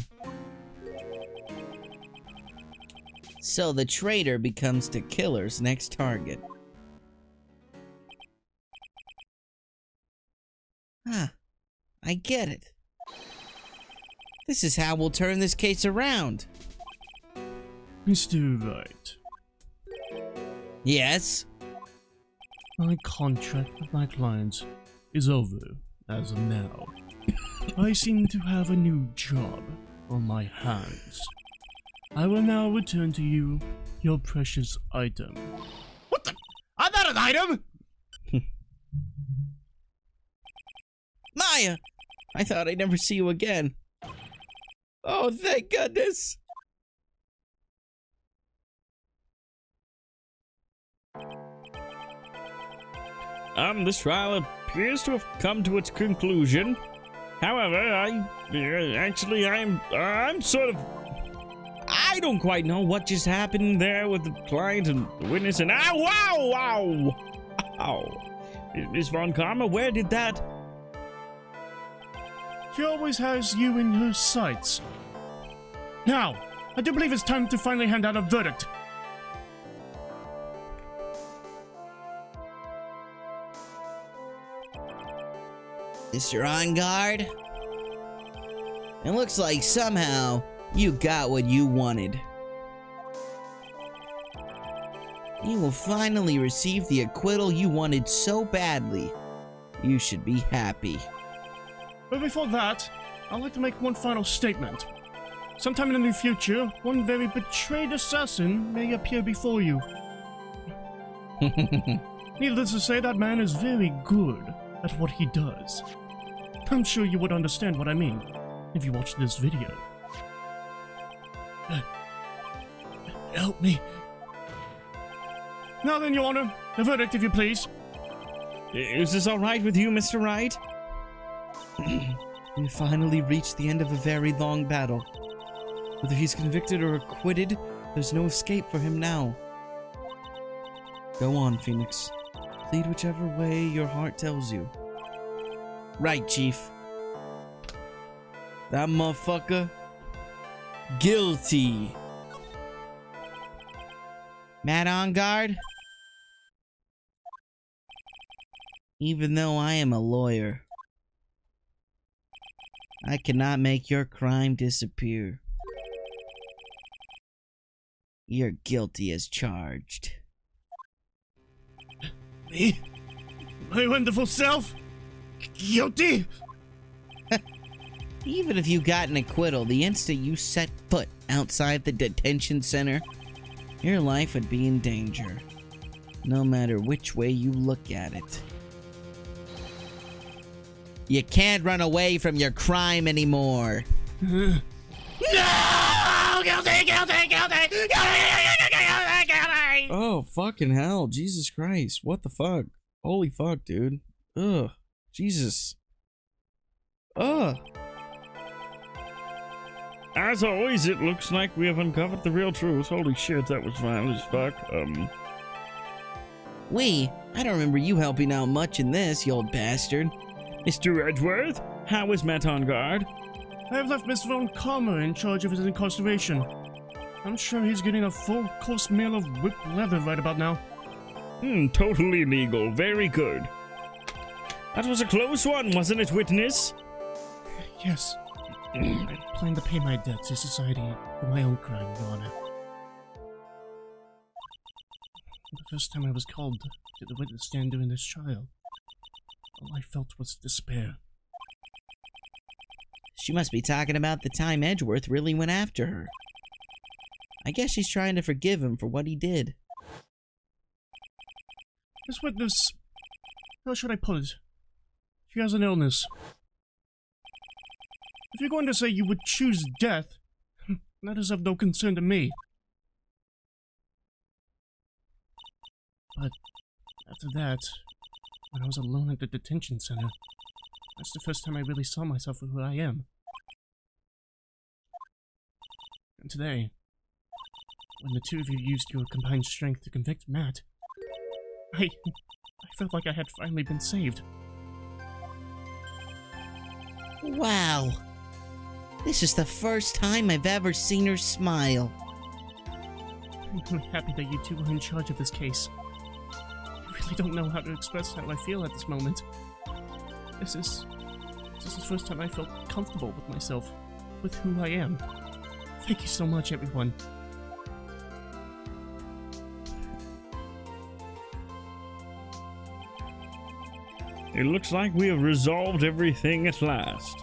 Speaker 5: So the traitor becomes the killer's next target. Huh. I get it. This is how we'll turn this case around.
Speaker 1: Mr. Wright,
Speaker 5: Yes?
Speaker 1: my contract with my client is over as of now. I seem to have a new job on my hands. I will now return to you your precious item.
Speaker 3: What the? I'm not an item!
Speaker 5: Maya! I thought I'd never see you again. Oh, thank goodness!
Speaker 2: This trial appears to have come to its conclusion. However, I'm sort of... I don't quite know what just happened there with the client and the witness and... Ow! Wow! Wow! Ow! Miss Von Karma, where did that...
Speaker 1: She always has you in her sights. Now, I do believe it's time to finally hand out a verdict.
Speaker 5: Mr. On Guard? It looks like somehow you got what you wanted. You will finally receive the acquittal you wanted so badly. You should be happy.
Speaker 1: But before that, I'd like to make one final statement. Sometime in the near future, one very betrayed assassin may appear before you. Needless to say, that man is very good at what he does. I'm sure you would understand what I mean if you watched this video. Help me. Now then, Your Honor, the verdict, if you please.
Speaker 2: Is this alright with you, Mr. Wright?
Speaker 5: We finally reached the end of a very long battle. Whether he's convicted or acquitted, there's no escape for him now. Go on, Phoenix. Plead whichever way your heart tells you. Right, Chief. That motherfucker... guilty. Matt on guard? Even though I am a lawyer, I cannot make your crime disappear. You're guilty as charged.
Speaker 1: Me? My wonderful self? Guilty?
Speaker 5: Even if you got an acquittal, the instant you set foot outside the detention center, your life would be in danger, no matter which way you look at it. You can't run away from your crime anymore.
Speaker 3: No! Guilty! Guilty! Guilty! Guilty!
Speaker 4: Oh, fucking hell. Jesus Christ. What the fuck? Holy fuck, dude. Ugh. Jesus. Ugh.
Speaker 2: As always, it looks like we have uncovered the real truth. Holy shit, that was violent as fuck.
Speaker 5: I don't remember you helping out much in this, you old bastard.
Speaker 2: Mr. Edgeworth, how is Matt on guard?
Speaker 1: I have left Miss Von Karma in charge of his incarceration. I'm sure he's getting a full course meal of whipped leather right about now.
Speaker 2: Totally legal. Very good. That was a close one, wasn't it, witness?
Speaker 1: Yes. I plan to pay my debt to society for my own crime, Your Honor. The first time I was called to the witness stand during this trial, all I felt was despair.
Speaker 5: She must be talking about the time Edgeworth really went after her. I guess she's trying to forgive him for what he did.
Speaker 1: This witness, how should I put it? She has an illness. If you're going to say you would choose death, that is of no concern to me. But After that, when I was alone at the detention center, that's the first time I really saw myself for who I am. And today, when the two of you used your combined strength to convict Matt, I felt like I had finally been saved.
Speaker 5: Wow. This is the first time I've ever seen her smile.
Speaker 1: I'm really happy that you two are in charge of this case. I really don't know how to express how I feel at this moment. This is the first time I felt comfortable with myself, with who I am. Thank you so much, everyone.
Speaker 2: It looks like we have resolved everything at last.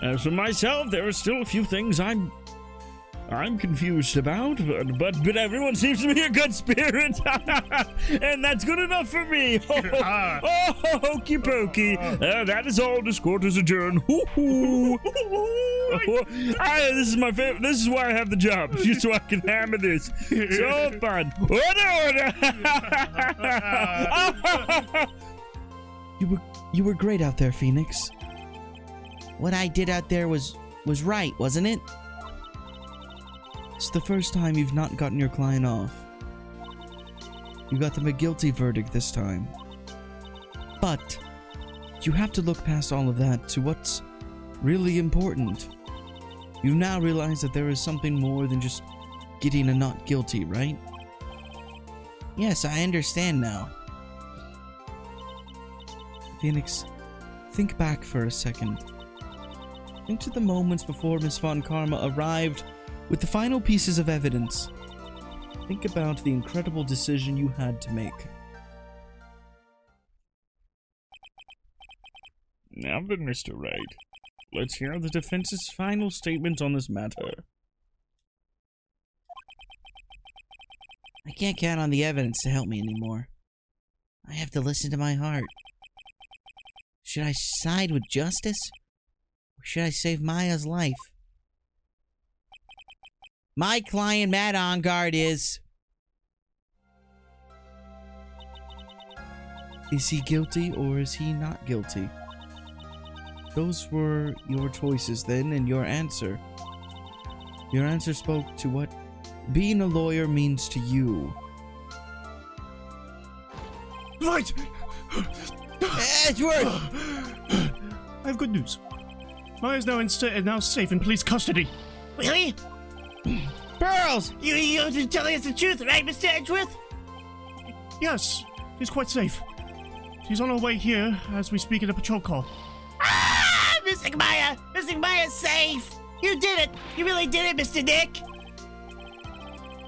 Speaker 2: As for myself, there are still a few things I'm confused about, but everyone seems to be a good spirit, and that's good enough for me. Oh, hokey pokey. That is all. This court is adjourned. This is my favorite. This is why I have the job, just so I can hammer this. So fun. Order.
Speaker 5: You were great out there, Phoenix. What I did out there was right, wasn't it? It's the first time you've not gotten your client off. You got them a guilty verdict this time. But you have to look past all of that to what's really important. You now realize that there is something more than just getting a not guilty, right? Yes, I understand now. Phoenix, think back for a second. Think to the moments before Miss Von Karma arrived with the final pieces of evidence. Think about the incredible decision you had to make.
Speaker 2: Now then, Mr. Wright, let's hear the defense's final statement on this matter.
Speaker 5: I can't count on the evidence to help me anymore. I have to listen to my heart. Should I side with justice? Or should I save Maya's life? My client, Matt Ongard, is he guilty or is he not guilty? Those were your choices then, and your answer. Your answer spoke to what being a lawyer means to you.
Speaker 3: Right!
Speaker 5: Edward!
Speaker 1: I have good news. Maya's now safe in police custody.
Speaker 6: Really?
Speaker 5: Pearls!
Speaker 6: You're telling us the truth, right, Mr. Edgeworth?
Speaker 1: Yes, she's quite safe. She's on her way here as we speak at a patrol call.
Speaker 6: Ah! Missing Maya! Missing Maya's safe! You did it! You really did it, Mr. Nick!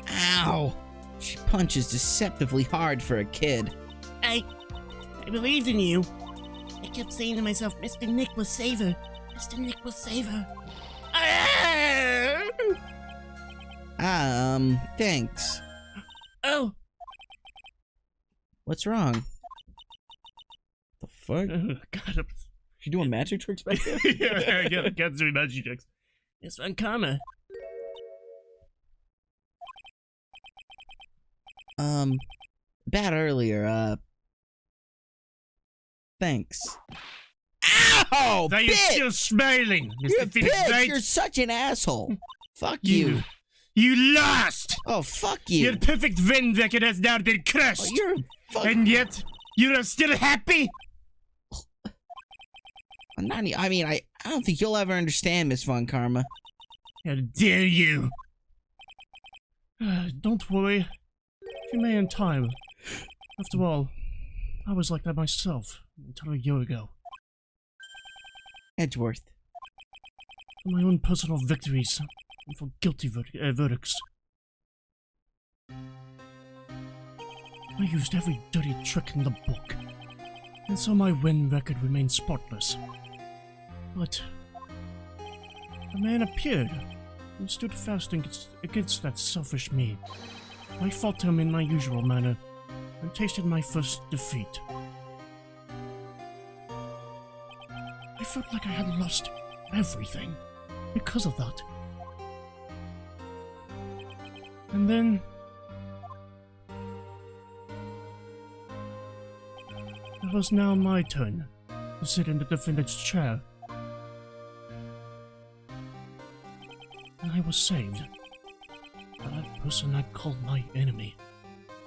Speaker 5: Ow! She punches deceptively hard for a kid.
Speaker 6: I believed in you. I kept saying to myself, Mr. Nick will save her. Mr. Nick will save her.
Speaker 5: Thanks.
Speaker 6: Oh,
Speaker 5: What's wrong?
Speaker 4: The fuck?
Speaker 1: God,
Speaker 4: She doing magic tricks back there?
Speaker 1: yeah, got some magic tricks.
Speaker 6: Miss Von Karma.
Speaker 5: Bad earlier, thanks. Ow!
Speaker 3: Now you're
Speaker 5: bitch!
Speaker 3: still smiling,
Speaker 5: You're a
Speaker 3: Mr. Phoenix
Speaker 5: bitch!
Speaker 3: Knight.
Speaker 5: You're such an asshole. Fuck you.
Speaker 3: You lost!
Speaker 5: Oh, fuck you.
Speaker 3: Your perfect win record has now been
Speaker 5: Oh,
Speaker 3: crushed!
Speaker 5: you're
Speaker 3: And yet, you are still happy?
Speaker 5: I'm not. I don't think you'll ever understand, Miss Von Karma.
Speaker 3: How dare you!
Speaker 1: Don't worry. She may in time. After all, I was like that myself until a year ago.
Speaker 5: Edgeworth.
Speaker 1: For my own personal victories and for guilty verdicts. I used every dirty trick in the book, and so my win record remained spotless. But a man appeared and stood fast against that selfish me. I fought him in my usual manner and tasted my first defeat. I felt like I had lost everything because of that. And then It was now my turn to sit in the defendant's chair. And I was saved by that person I called my enemy.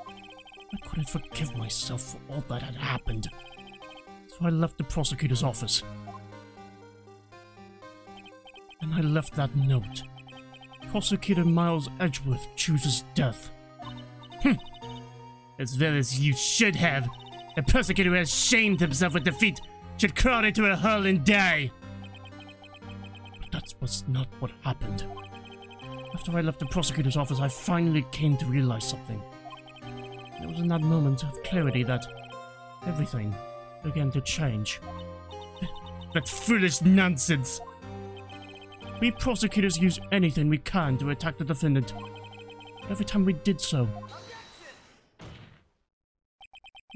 Speaker 1: I couldn't forgive myself for all that had happened, so I left the prosecutor's office. And I left that note. Prosecutor Miles Edgeworth chooses death.
Speaker 3: As well as you should have. A prosecutor who has shamed himself with defeat should crawl into a hole and die.
Speaker 1: But that was not what happened. After I left the prosecutor's office, I finally came to realize something. It was in that moment of clarity that everything began to change.
Speaker 3: That's foolish nonsense.
Speaker 1: We prosecutors use anything we can to attack the defendant. Every time we did so,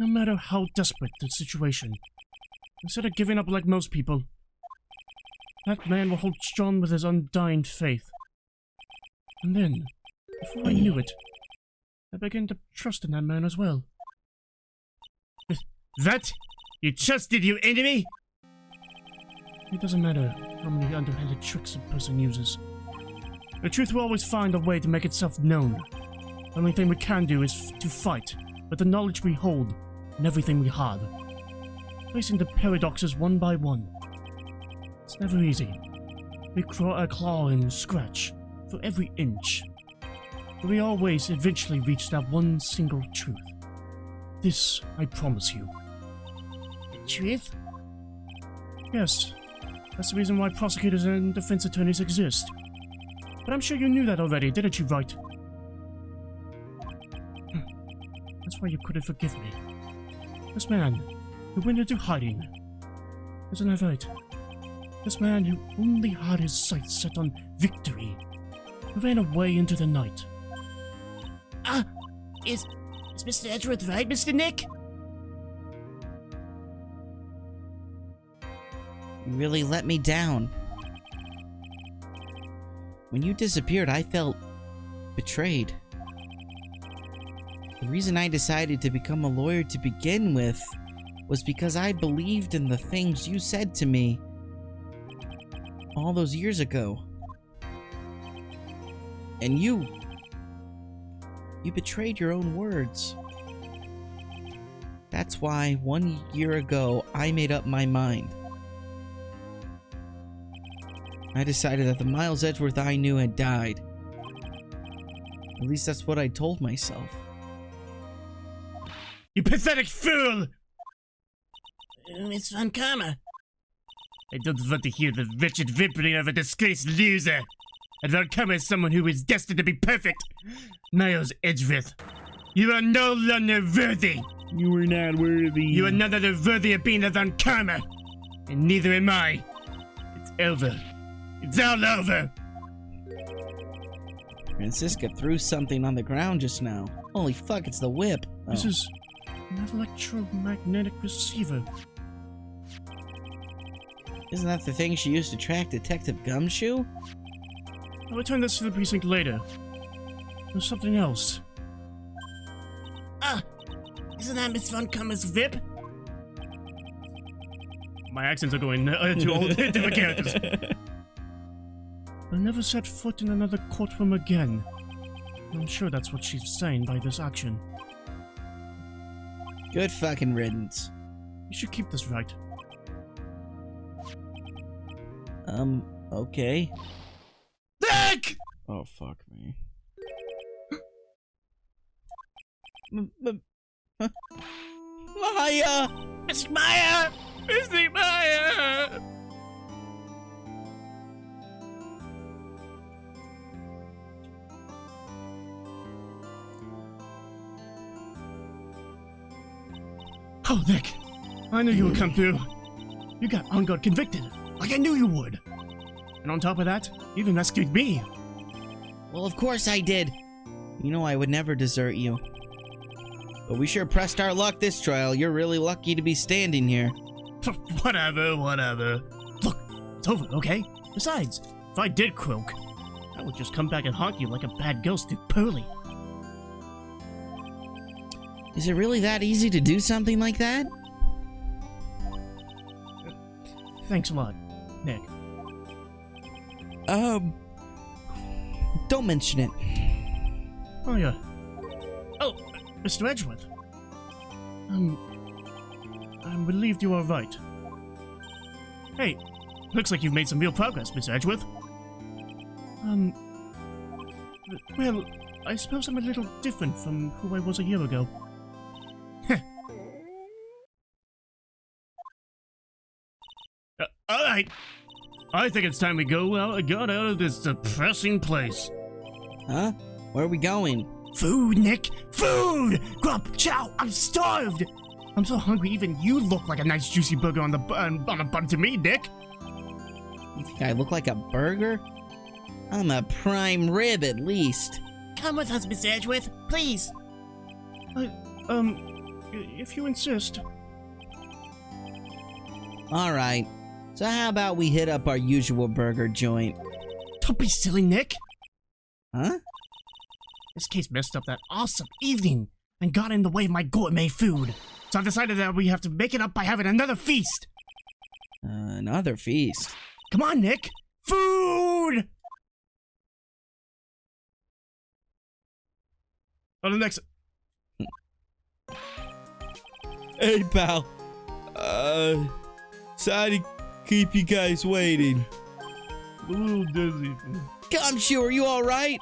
Speaker 1: no matter how desperate the situation, instead of giving up like most people, that man will hold strong with his undying faith. And then, before I knew it, I began to trust in that man as well.
Speaker 3: What? You trusted your enemy?
Speaker 1: It doesn't matter how many underhanded tricks a person uses. The truth will always find a way to make itself known. The only thing we can do is to fight with the knowledge we hold and everything we have, facing the paradoxes one by one. It's never easy. We claw and scratch for every inch, but we always eventually reach that one single truth. This I promise you.
Speaker 6: The truth?
Speaker 1: Yes, that's the reason why prosecutors and defense attorneys exist. But I'm sure you knew that already, didn't you, right? That's why you couldn't forgive me. This man who went into hiding. Isn't that right? This man who only had his sights set on victory, who ran away into the night.
Speaker 6: Is Mr. Edgeworth right, Mr. Nick?
Speaker 5: You really let me down. When you disappeared, I felt betrayed. The reason I decided to become a lawyer to begin with was because I believed in the things you said to me all those years ago. And you betrayed your own words. That's why 1 year ago, I made up my mind. I decided that the Miles Edgeworth I knew had died. At least that's what I told myself.
Speaker 3: You pathetic fool!
Speaker 6: Miss Von Karma.
Speaker 3: I don't want to hear the wretched whimpering of a disgraced loser. And Von Karma is someone who is destined to be perfect. Miles Edgeworth, you are no longer worthy.
Speaker 2: You were not worthy.
Speaker 3: You are none other worthy of being a Von Karma. And neither am I. It's over. It's all over.
Speaker 5: Franziska threw something on the ground just now. Holy fuck, it's the whip. Oh.
Speaker 1: This is an electromagnetic receiver.
Speaker 5: Isn't that the thing she used to track Detective Gumshoe?
Speaker 1: I'll return this to the precinct later. There's something else.
Speaker 6: Isn't that Miss Von Karma's VIP?
Speaker 1: My accents are going to all different characters. I'll never set foot in another courtroom again. I'm sure that's what she's saying by this action.
Speaker 5: Good fucking riddance.
Speaker 1: You should keep this right.
Speaker 5: Okay.
Speaker 3: Nick!
Speaker 5: Oh, fuck me. Maya!
Speaker 6: Miss Maya!
Speaker 3: Missy Maya!
Speaker 1: Oh, Nick. I knew you would come through. You got on guard convicted, like I knew you would. And on top of that, you even rescued me.
Speaker 5: Well, of course I did. You know I would never desert you. But we sure pressed our luck this trial. You're really lucky to be standing here.
Speaker 3: Whatever.
Speaker 1: Look, it's over, okay? Besides, if I did croak, I would just come back and haunt you like a bad ghost did Pearly.
Speaker 5: Is it really that easy to do something like that?
Speaker 1: Thanks a lot, Nick.
Speaker 5: Don't mention it.
Speaker 1: Oh, yeah. Oh, Mr. Edgeworth. I'm relieved you are right. Hey, looks like you've made some real progress, Miss Edgeworth. Well, I suppose I'm a little different from who I was a year ago. Alright. I think it's time we got out of this depressing place.
Speaker 5: Huh? Where are we going?
Speaker 3: Food, Nick! Food! Grump, chow, I'm starved! I'm so hungry even you look like a nice juicy burger on a bun to me, Nick.
Speaker 5: You think I look like a burger? I'm a prime rib at least.
Speaker 6: Come with us, Miss Edgeworth, please.
Speaker 1: If you insist.
Speaker 5: Alright. So how about we hit up our usual burger joint?
Speaker 3: Don't be silly, Nick.
Speaker 5: Huh?
Speaker 3: This case messed up that awesome evening and got in the way of my gourmet food. So I've decided that we have to make it up by having another feast.
Speaker 5: Another feast.
Speaker 3: Come on, Nick. Food!
Speaker 1: On the next...
Speaker 2: Hey, pal. Sorry to keep you guys waiting.
Speaker 1: A little dizzy.
Speaker 5: Gumshoe, are you alright?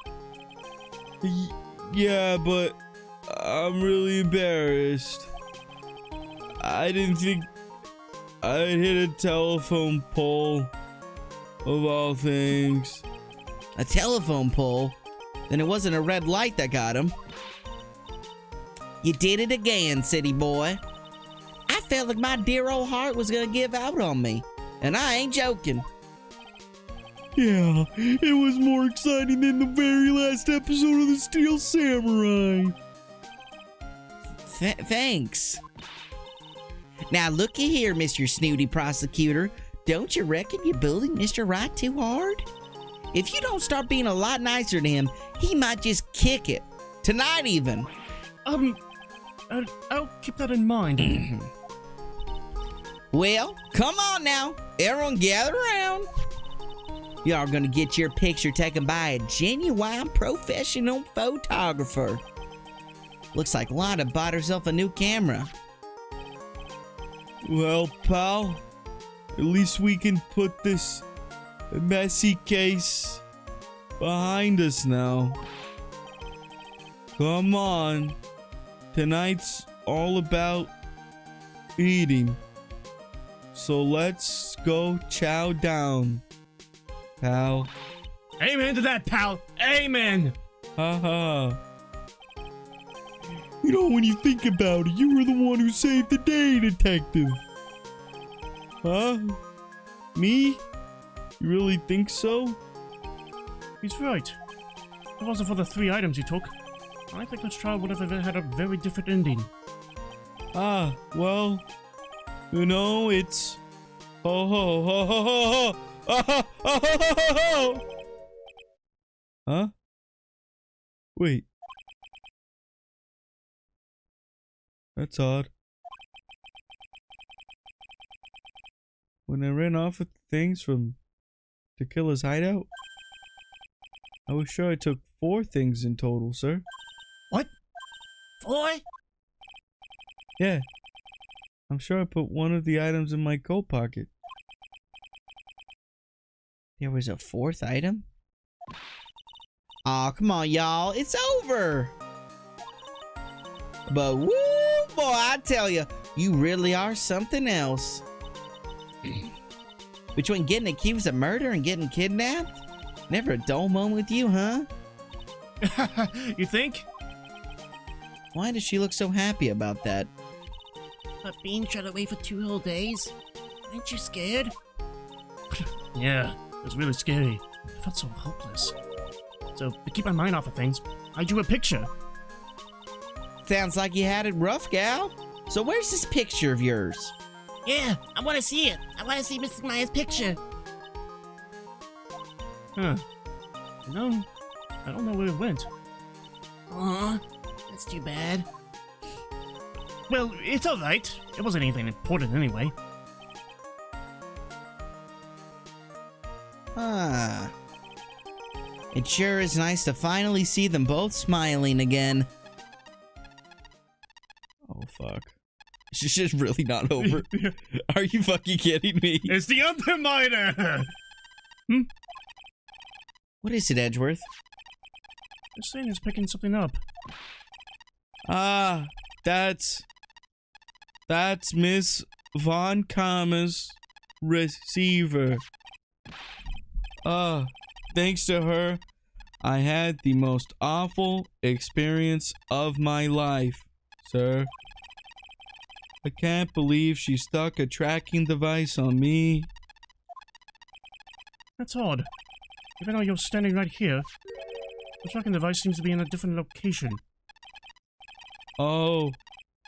Speaker 2: Yeah, but I'm really embarrassed. I didn't think I'd hit a telephone pole, of all things.
Speaker 5: A telephone pole? Then it wasn't a red light that got him. You did it again, city boy. I felt like my dear old heart was gonna give out on me. And I ain't joking.
Speaker 2: Yeah, it was more exciting than the very last episode of the Steel Samurai.
Speaker 5: Thanks. Now looky here, Mr. Snooty Prosecutor. Don't you reckon you're bullying Mr. Right too hard? If you don't start being a lot nicer to him, he might just kick it. Tonight even.
Speaker 1: I'll keep that in mind.
Speaker 5: Well, come on now. Everyone gather around. Y'all gonna get your picture taken by a genuine professional photographer. Looks like Lana bought herself a new camera.
Speaker 2: Well, pal, at least we can put this messy case behind us now. Come on. Tonight's all about eating. So let's go chow down, pal.
Speaker 3: Amen to that, pal. Amen.
Speaker 2: Haha. You know, when you think about it, you were the one who saved the day, detective. Huh? Me? You really think so?
Speaker 1: He's right. If it wasn't for the 3 items you took, I think this trial would have had a very different ending.
Speaker 2: Ah, well, you know, it's ho ho ho ho ho ho ho ho ho ho. Huh? Wait. That's odd. When I ran off with things from Tequila's hideout, I was sure I took 4 things in total, sir.
Speaker 3: What? 4?
Speaker 2: Yeah. I'm sure I put one of the items in my coat pocket.
Speaker 5: There was a 4th item? Aw, come on, y'all. It's over. But woo, boy, I tell you, you really are something else. Between getting accused of murder and getting kidnapped, never a dull moment with you, huh?
Speaker 3: You think?
Speaker 5: Why does she look so happy about that?
Speaker 6: But being shut away for 2 whole days? Aren't you scared?
Speaker 1: Yeah, it was really scary. I felt so hopeless. So, to keep my mind off of things, I drew a picture.
Speaker 5: Sounds like you had it rough, gal. So where's this picture of yours?
Speaker 6: Yeah, I want to see it. I want to see Mrs. Maya's picture.
Speaker 1: Huh. You know, I don't know where it went.
Speaker 6: Aw, that's too bad.
Speaker 1: Well, it's alright. It wasn't anything important anyway.
Speaker 5: Huh. It sure is nice to finally see them both smiling again.
Speaker 2: Oh, fuck. This shit's really not over. Are you fucking kidding me?
Speaker 3: It's the Underminer!
Speaker 5: What is it, Edgeworth?
Speaker 1: This thing is picking something up.
Speaker 2: Ah, that's Miss Von Kama's receiver. Thanks to her, I had the most awful experience of my life, sir. I can't believe she stuck a tracking device on me.
Speaker 1: That's odd. Even though you're standing right here, the tracking device seems to be in a different location.
Speaker 2: Oh,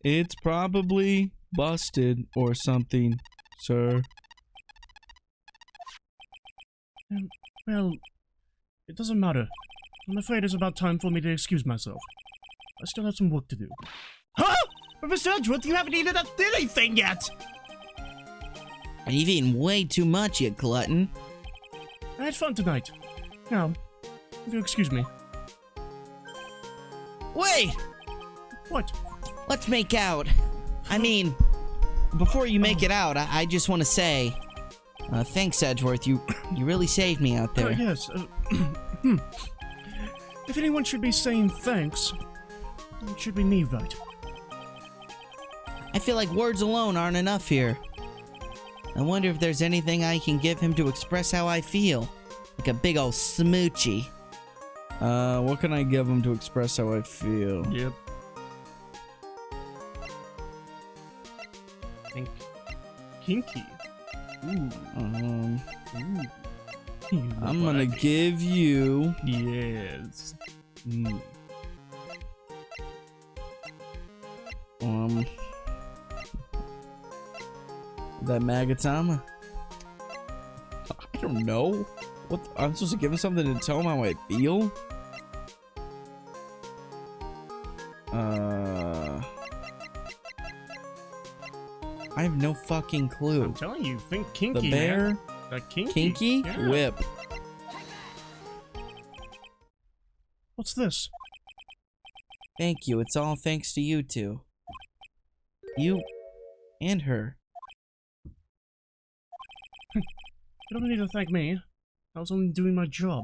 Speaker 2: it's probably busted or something, sir.
Speaker 1: Well, it doesn't matter. I'm afraid it's about time for me to excuse myself. I still have some work to do.
Speaker 6: Huh? But Mr. Edgeworth, you haven't eaten anything yet!
Speaker 5: You've eaten way too much, you glutton.
Speaker 1: I had fun tonight. Now, if you excuse me.
Speaker 5: Wait!
Speaker 1: What?
Speaker 5: Let's make out. I mean, before you make it out, I just want to say, thanks, Edgeworth. You really saved me out there.
Speaker 1: Yes. If anyone should be saying thanks, it should be me, right?
Speaker 5: I feel like words alone aren't enough here. I wonder if there's anything I can give him to express how I feel. Like a big ol' smoochie.
Speaker 2: What can I give him to express how I feel?
Speaker 1: Yep. Think kinky. Ooh.
Speaker 2: I'm gonna give you...
Speaker 1: Yes.
Speaker 2: That Magatama? I don't know. What? I'm supposed to give him something to tell him how I feel?
Speaker 5: I have no fucking clue.
Speaker 1: I'm telling you, think kinky.
Speaker 2: The bear?
Speaker 1: Man. The kinky?
Speaker 2: Kinky?
Speaker 1: Yeah.
Speaker 2: Whip.
Speaker 1: What's this?
Speaker 5: Thank you. It's all thanks to you two. You and her.
Speaker 1: You don't need to thank me. I was only doing my job.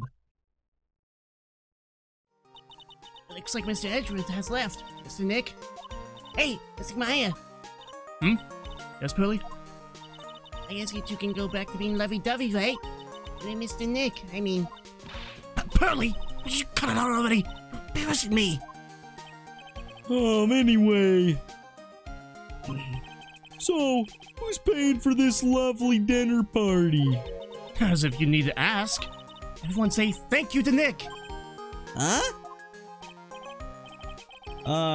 Speaker 6: Looks like Mr. Edgeworth has left. Mr. Nick? Hey, Mr. Maya.
Speaker 1: Yes, Pearly?
Speaker 6: I guess you two can go back to being lovey-dovey, right? And then Mr. Nick, I mean...
Speaker 3: Pearly, would you cut it out already? You're embarrassing me.
Speaker 2: Anyway. So, who's paying for this lovely dinner party?
Speaker 1: As if you need to ask. Everyone say thank you to Nick.
Speaker 5: Huh?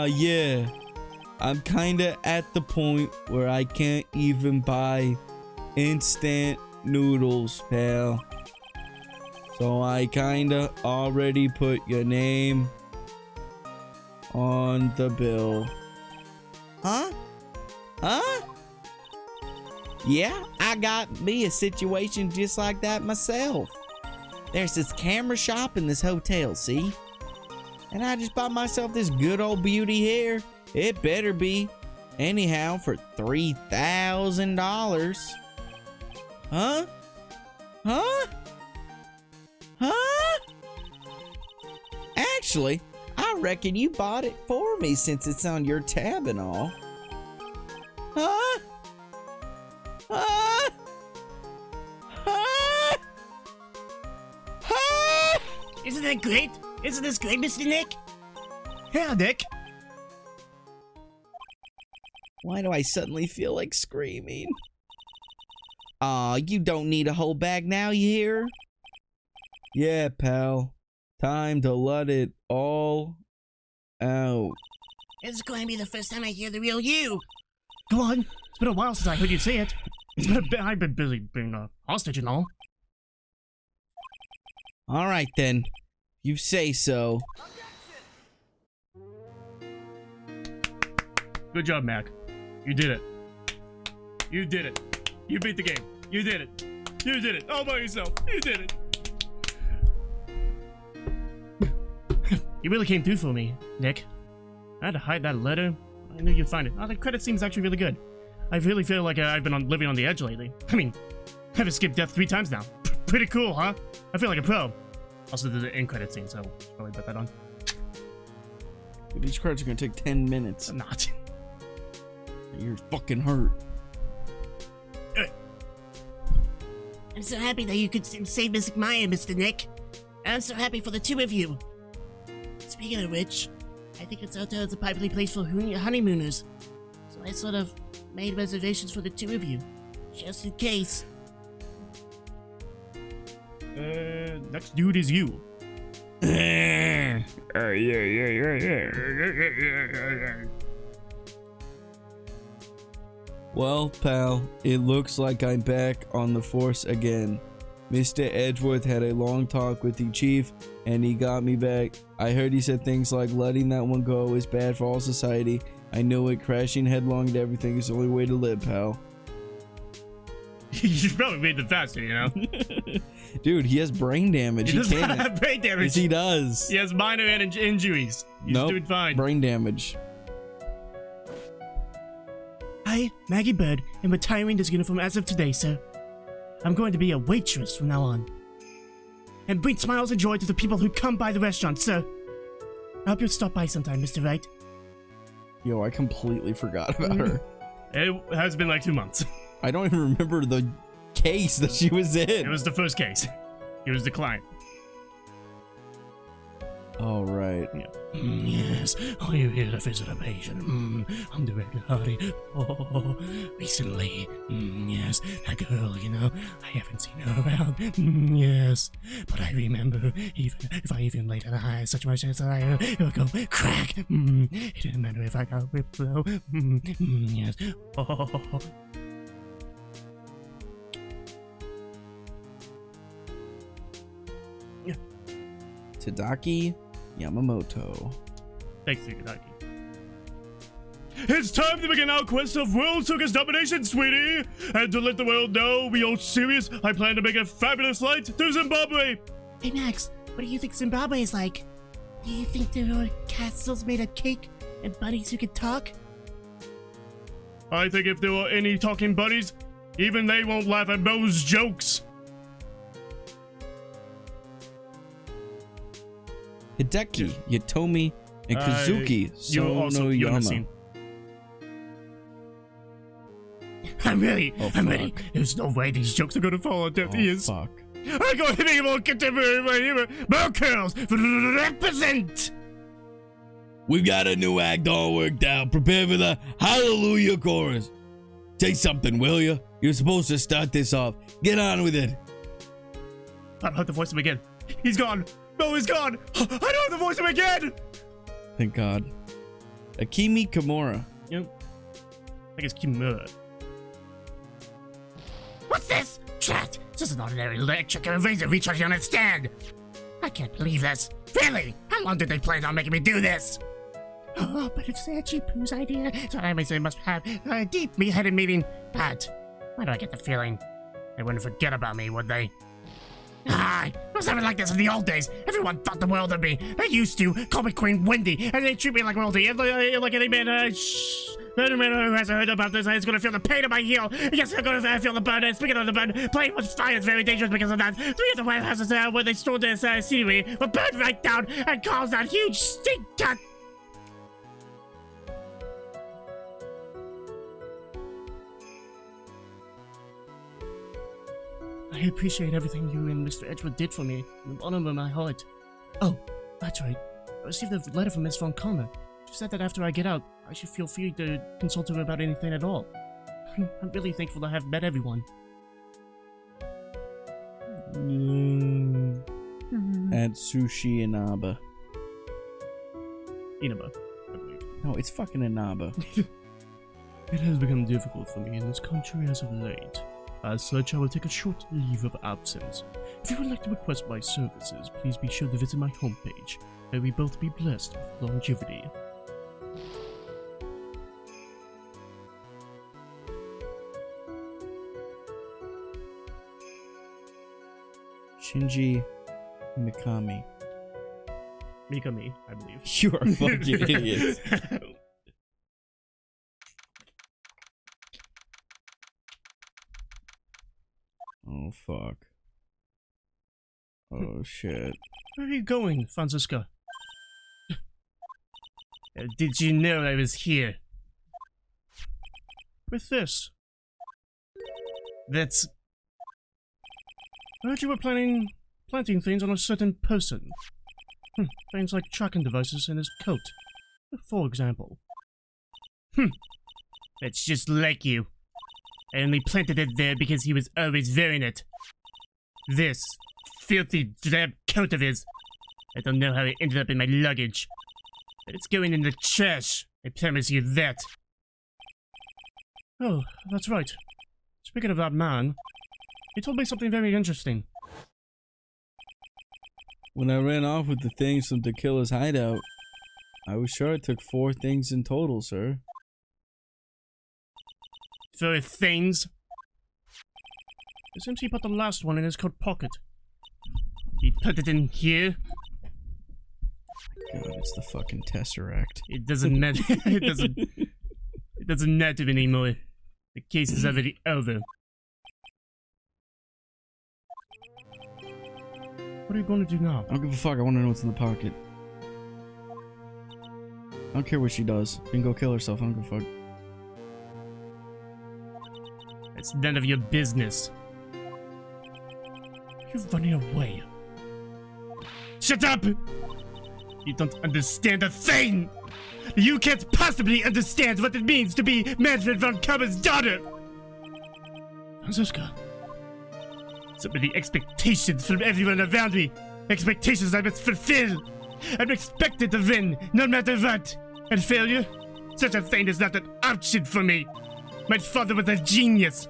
Speaker 2: Yeah. I'm kinda at the point where I can't even buy instant noodles, pal. So I kinda already put your name on the bill.
Speaker 5: Huh? Huh? Yeah, I got me a situation just like that myself. There's this camera shop in this hotel, see? And I just bought myself this good old beauty here. It better be. Anyhow, for $3,000. Huh? Huh? Huh? Actually, I reckon you bought it for me since it's on your tab and all. Huh? Huh? Huh? Huh?
Speaker 6: Isn't that great? Isn't this great, Mr. Nick?
Speaker 3: Yeah, Nick.
Speaker 5: Why do I suddenly feel like screaming? Aw, you don't need a whole bag now, you hear?
Speaker 2: Yeah, pal. Time to let it all out.
Speaker 6: This is going to be the first time I hear the real you.
Speaker 1: Go on. It's been a while since I heard you say it. I've been busy being a hostage and all.
Speaker 5: Alright then. You say so.
Speaker 1: Good job, Mack. You did it. You did it. You beat the game. You did it. You did it all by yourself. You did it.
Speaker 3: You really came through for me, Nick. I had to hide that letter. I knew you'd find it. Oh, the credit seems actually really good. I really feel like I've been living on the edge lately. I mean, I've escaped death 3 times now. Pretty cool, huh? I feel like a pro. Also, there's the end credit scene, so probably put that on.
Speaker 4: These credits are gonna take 10 minutes.
Speaker 3: I'm not.
Speaker 4: You're fucking hurt.
Speaker 6: I'm so happy that you could save Miss Maya, Mr. Nick. I'm so happy for the 2 of you. Speaking of which, I think it's out there as a popular place for honeymooners. So I sort of made reservations for the 2 of you, just in case.
Speaker 3: Next dude is you.
Speaker 2: Yeah.
Speaker 4: Well, pal, it looks like I'm back on the force again. Mr. Edgeworth had a long talk with the chief, and he got me back. I heard he said things like letting that one go is bad for all society. I know it, crashing headlong into everything is the only way to live, pal.
Speaker 3: You probably made them faster, you know?
Speaker 4: Dude, he has brain damage.
Speaker 3: He does not
Speaker 4: can't.
Speaker 3: have brain damage.
Speaker 4: Yes, he does.
Speaker 3: He has minor injuries. He's doing fine.
Speaker 4: Brain damage.
Speaker 6: I, Maggie Bird, am retiring this uniform as of today, sir. I'm going to be a waitress from now on. And bring smiles and joy to the people who come by the restaurant, sir. I hope you'll stop by sometime, Mr. Wright.
Speaker 4: Yo, I completely forgot about her.
Speaker 3: It has been like 2 months.
Speaker 4: I don't even remember the case that she was in.
Speaker 3: It was the first case. He was the client.
Speaker 4: All right.
Speaker 3: Yeah.
Speaker 6: Yes, are you here to visit a patient? I'm Director Hardy. Oh, recently. Yes, that girl, you know, I haven't seen her around. Yes, but I remember, even if I even laid an eye such much as I, it would go crack. It didn't matter if I got whipped though. Yes. Oh.
Speaker 4: Tadaki Yamamoto.
Speaker 3: Thanks, Tadaki. It's time to begin our quest of World Circus domination, sweetie! And to let the world know we are serious, I plan to make a fabulous flight to Zimbabwe!
Speaker 6: Hey Max, what do you think Zimbabwe is like? Do you think there are castles made of cake and bunnies who can talk?
Speaker 3: I think if there were any talking bunnies, even they won't laugh at those jokes!
Speaker 4: Hideki, Yatomi, and Kazuki Sonoyama.
Speaker 3: I'm ready.
Speaker 4: Oh,
Speaker 3: I'm ready.
Speaker 4: fuck.
Speaker 3: There's no way these jokes are gonna fall on deaf ears.
Speaker 4: Fuck.
Speaker 3: I'm going to be more contemporary of my humor. More curls represent.
Speaker 2: We've got a new act all worked out. Prepare for the Hallelujah chorus. Say something, will you? You're supposed to start this off. Get on with it.
Speaker 3: I don't have to voice him again. He's gone. No, he's gone. I don't have to voice him again.
Speaker 4: Thank God. Akimi Kimura.
Speaker 3: Yep. I guess Kimura.
Speaker 6: What's this? Chat! This is an ordinary electric eraser recharging on its stand! I can't believe this. Really? How long did they plan on making me do this? Oh, but it's actually Pooh's idea, so I must have a deep headed meeting. But why do I get the feeling they wouldn't forget about me, would they? It was never like this in the old days. Everyone thought the world of me. They used to call me Queen Wendy, and they treat me like royalty. And like any man, any man who hasn't heard about this is gonna feel the pain of my heel. Yes, I'm gonna feel the burn. And speaking of the burn, playing with fire is very dangerous because of that. 3 of the warehouses where they stored this scenery were burned right down and caused that huge stink cut. I appreciate everything you and Mr. Edgeworth did for me, from the bottom of my heart. Oh, that's right. I received a letter from Miss Von Connor. She said that after I get out, I should feel free to consult her about anything at all. I'm really thankful to have met everyone.
Speaker 4: At Sushi Inaba.
Speaker 3: Inaba, I believe.
Speaker 4: No, it's fucking Inaba.
Speaker 1: It has become difficult for me in this country as of late. As such, I will take a short leave of absence. If you would like to request my services, please be sure to visit my homepage. May we both be blessed with longevity.
Speaker 4: Shinji Mikami.
Speaker 1: Mikami, I believe.
Speaker 2: You are fucking idiots. Oh, fuck. Oh, shit.
Speaker 1: Where are you going, Franziska? Did you know I was here? With this? That's... I heard you were planting things on a certain person. Things like tracking devices in his coat, for example. That's just like you. I only planted it there because he was always wearing it. This filthy, drab coat of his. I don't know how it ended up in my luggage. But it's going in the trash, I promise you that. Oh, that's right. Speaking of that man, he told me something very interesting.
Speaker 2: When I ran off with the things from Tequila's hideout, I was sure I took 4 things in total, sir.
Speaker 1: 4 things? It seems he put the last one in his coat pocket. He put it in here?
Speaker 4: God, it's the fucking Tesseract.
Speaker 1: It doesn't matter. It doesn't matter anymore. The case is already over. What are you going to do now?
Speaker 4: I don't give a fuck. I want to know what's in the pocket. I don't care what she does. She can go kill herself. I don't give a fuck.
Speaker 1: It's none of your business. You're running away. Shut up! You don't understand a thing! You can't possibly understand what it means to be Manfred von Kammer's daughter! Franziska. So many expectations from everyone around me. Expectations I must fulfill. I'm expected to win, no matter what. And failure? Such a thing is not an option for me. My father was a genius.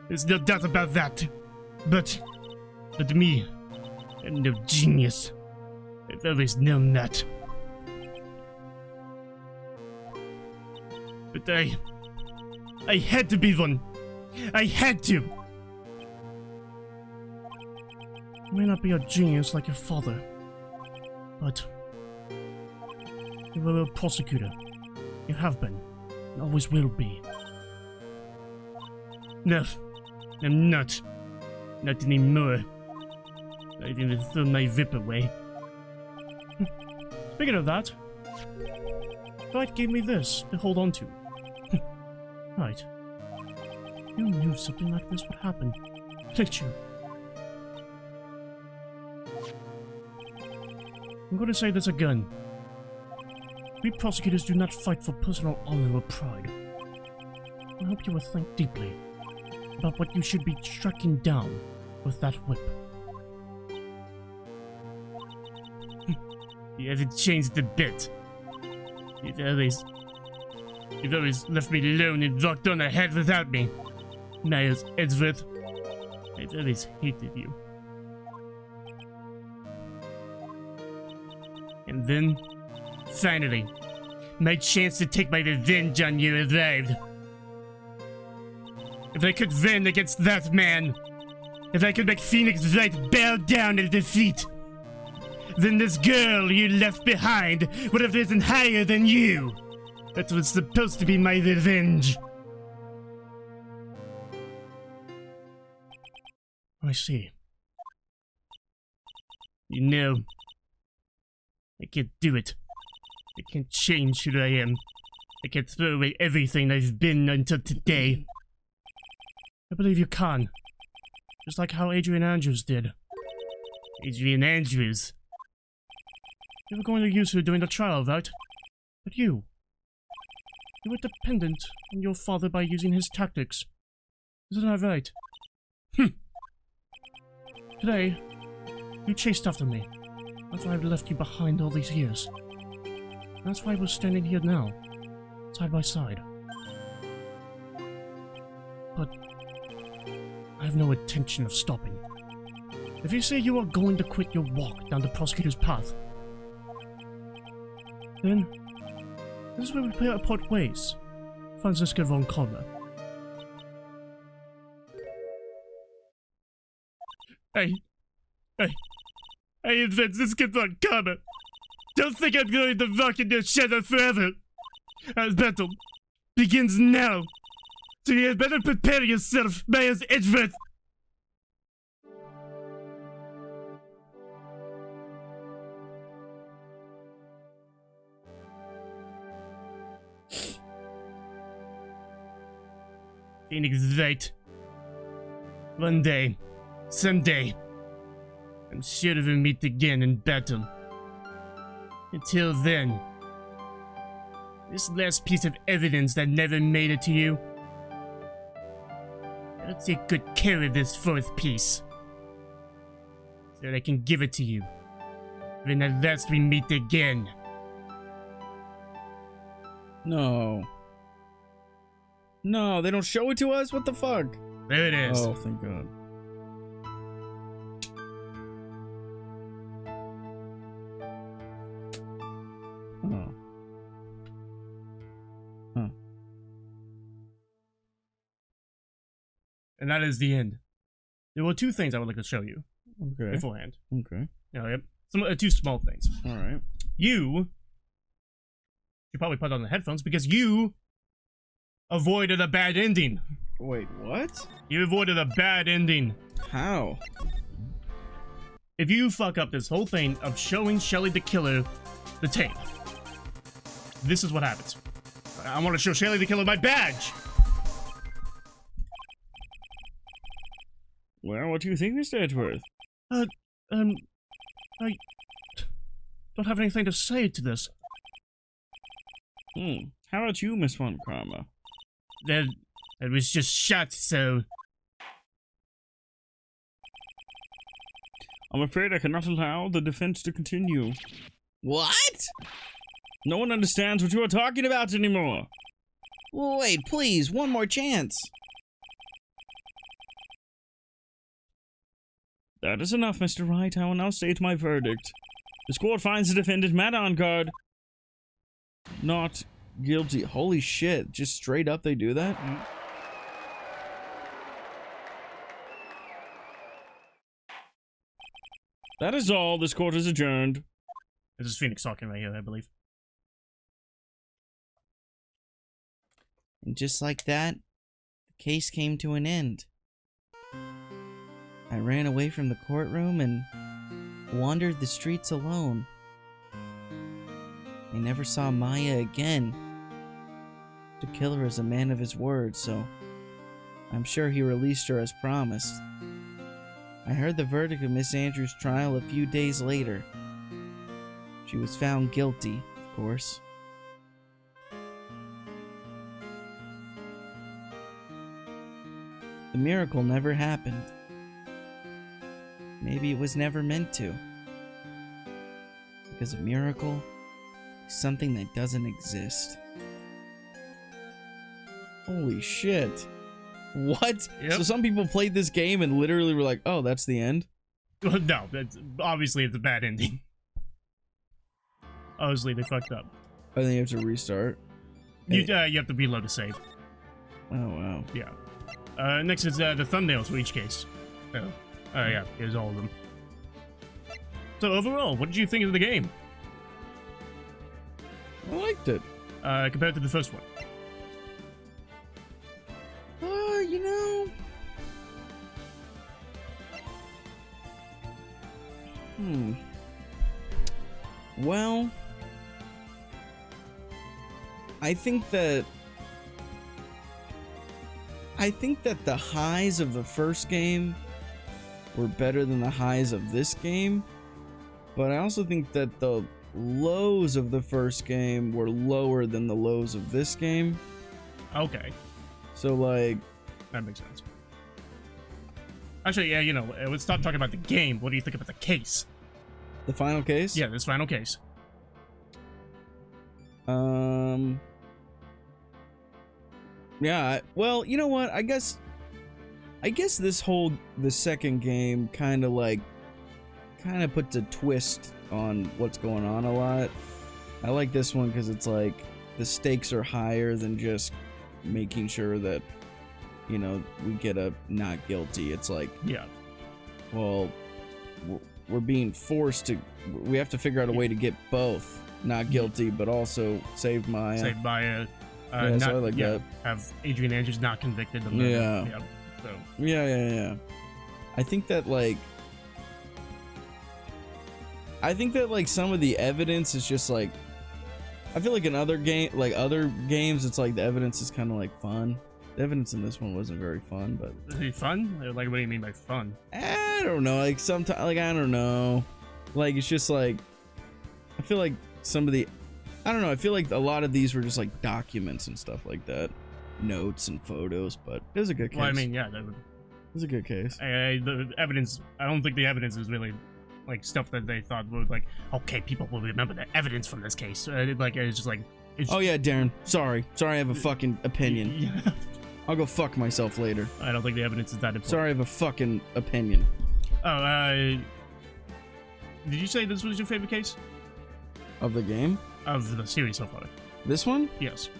Speaker 1: There's no doubt about that. But me, I'm no genius. I've always known that. But I had to be one. I had to. You may not be a genius like your father, but you were a prosecutor. You have been, and always will be. No, I'm not. Not anymore. I even throw my whip away. Speaking of that, Dwight gave me this to hold on to. Right. You knew something like this would happen, didn't you? I'm going to say this again. We prosecutors do not fight for personal honor or pride. I hope you will think deeply about what you should be striking down with that whip. You haven't changed a bit. You've always left me alone and walked on ahead without me. Miles Edgeworth, I've always hated you. And then, finally, my chance to take my revenge on you arrived. If I could win against that man, if I could make Phoenix Wright bow down in defeat, then this girl you left behind would have risen higher than you. That was supposed to be my revenge. I see. You know, I can't do it. I can't change who I am. I can't throw away everything I've been until today. I believe you can. Just like how Adrian Andrews did. Adrian Andrews? You were going to use her during the trial, right? But you were dependent on your father by using his tactics. Isn't that right? Today, you chased after me. That's why I've left you behind all these years. That's why we're standing here now, side by side. But I have no intention of stopping. If you say you are going to quit your walk down the prosecutor's path, then this is where we part ways, Franziska von Kammer. I am Franziska von Kammer.
Speaker 3: Don't think I'm going to walk in your shadow forever. Our battle begins now. So you had better prepare yourself, Miles Edgeworth. Phoenix Wright. One day, someday, I'm sure we'll meet again in battle. Until then, this last piece of evidence that never made it to you, I'll take good care of this fourth piece, so that I can give it to you when at last we meet again.
Speaker 4: No. No, they don't show it to us? What the fuck?
Speaker 3: There it is.
Speaker 4: Oh, thank God. Oh. Huh.
Speaker 3: And that is the end. There were two things I would like to show you
Speaker 4: Okay.
Speaker 3: beforehand.
Speaker 4: Okay.
Speaker 3: Yep. Two small things.
Speaker 4: Alright.
Speaker 3: You probably put on the headphones because you avoided a bad ending.
Speaker 4: Wait, what?
Speaker 3: You avoided a bad ending.
Speaker 4: How?
Speaker 3: If you fuck up this whole thing of showing Shelly the Killer the tape, this is what happens. I want to show Shelly the Killer my badge.
Speaker 2: Well, what do you think, Mr. Edgeworth?
Speaker 3: I don't have anything to say to this.
Speaker 2: How about you, Miss Von Karma?
Speaker 3: That was just shot, so
Speaker 2: I'm afraid I cannot allow the defense to continue.
Speaker 4: What?
Speaker 2: No one understands what you are talking about anymore.
Speaker 4: Wait, please, one more chance.
Speaker 2: That is enough, Mr. Wright. I will now state my verdict. This court finds the defendant, Matt Ongard, not guilty.
Speaker 4: Holy shit, just straight up they do that?
Speaker 2: That is all. This court is adjourned.
Speaker 3: this is Phoenix talking right here, I believe.
Speaker 4: And just like that, the case came to an end. I ran away from the courtroom and wandered the streets alone. I never saw Maya again. The killer is a man of his word, so I'm sure he released her as promised. I heard the verdict of Miss Andrews' trial a few days later. She was found guilty, of course. The miracle never happened. Maybe it was never meant to. Because a miracle is something that doesn't exist. Holy shit. What?
Speaker 3: Yep.
Speaker 4: So some people played this game and literally were like, oh, that's the end?
Speaker 3: No, obviously it's a bad ending. Obviously they fucked up.
Speaker 4: I think you have to restart.
Speaker 3: You have to reload to save.
Speaker 4: Oh, wow.
Speaker 3: Yeah. Next is the thumbnails for each case. Yeah, here's all of them. So overall, what did you think of the game?
Speaker 4: I liked it.
Speaker 3: Compared to the first one?
Speaker 4: You know... Well... I think that the highs of the first game were better than the highs of this game, but I also think that the lows of the first game were lower than the lows of this game.
Speaker 3: Okay.
Speaker 4: So, like...
Speaker 3: That makes sense. Actually, yeah, let's stop talking about the game. What do you think about the case?
Speaker 4: The final case?
Speaker 3: Yeah, this final case.
Speaker 4: Yeah, well, you know what? I guess the second game kind of puts a twist on what's going on a lot. I like this one because it's like the stakes are higher than just making sure that, we get a not guilty. It's like,
Speaker 3: yeah,
Speaker 4: well, we're being forced to we have to figure out a way to get both. Not guilty, but also save Maya.
Speaker 3: Saved by
Speaker 4: Yeah,
Speaker 3: not,
Speaker 4: so I like that.
Speaker 3: Have Adrian Andrews not convicted of
Speaker 4: Yeah.
Speaker 3: So
Speaker 4: Yeah. I think that some of the evidence is just like, I feel like in other games, it's like the evidence is kind of like fun. The evidence in this one wasn't very fun, but
Speaker 3: is it fun? Like, what do you mean by fun?
Speaker 4: I don't know. Like sometimes, like I don't know. Like it's just like, I feel like some of the, I don't know. I feel like a lot of these were just like documents and stuff like that, notes and photos. But it was a good case.
Speaker 3: Well, I mean, yeah,
Speaker 4: it was a good case.
Speaker 3: the evidence. I don't think the evidence is really like stuff that they thought would like. Okay, people will remember the evidence from this case. It's just like.
Speaker 4: Oh yeah, Darren. Sorry, I have a fucking opinion.
Speaker 3: Yeah.
Speaker 4: I'll go fuck myself later.
Speaker 3: I don't think the evidence is that important.
Speaker 4: Sorry, I have a fucking opinion.
Speaker 3: Oh, did you say this was your favorite case?
Speaker 4: Of the game?
Speaker 3: Of the series so far?
Speaker 4: This one?
Speaker 3: Yes.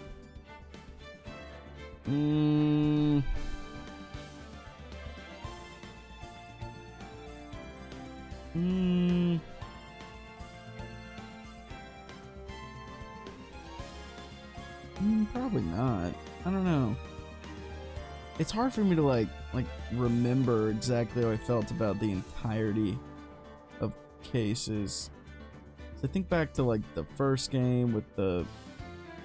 Speaker 4: Probably not. I don't know. It's hard for me to like remember exactly how I felt about the entirety of cases. So I think back to like the first game with the,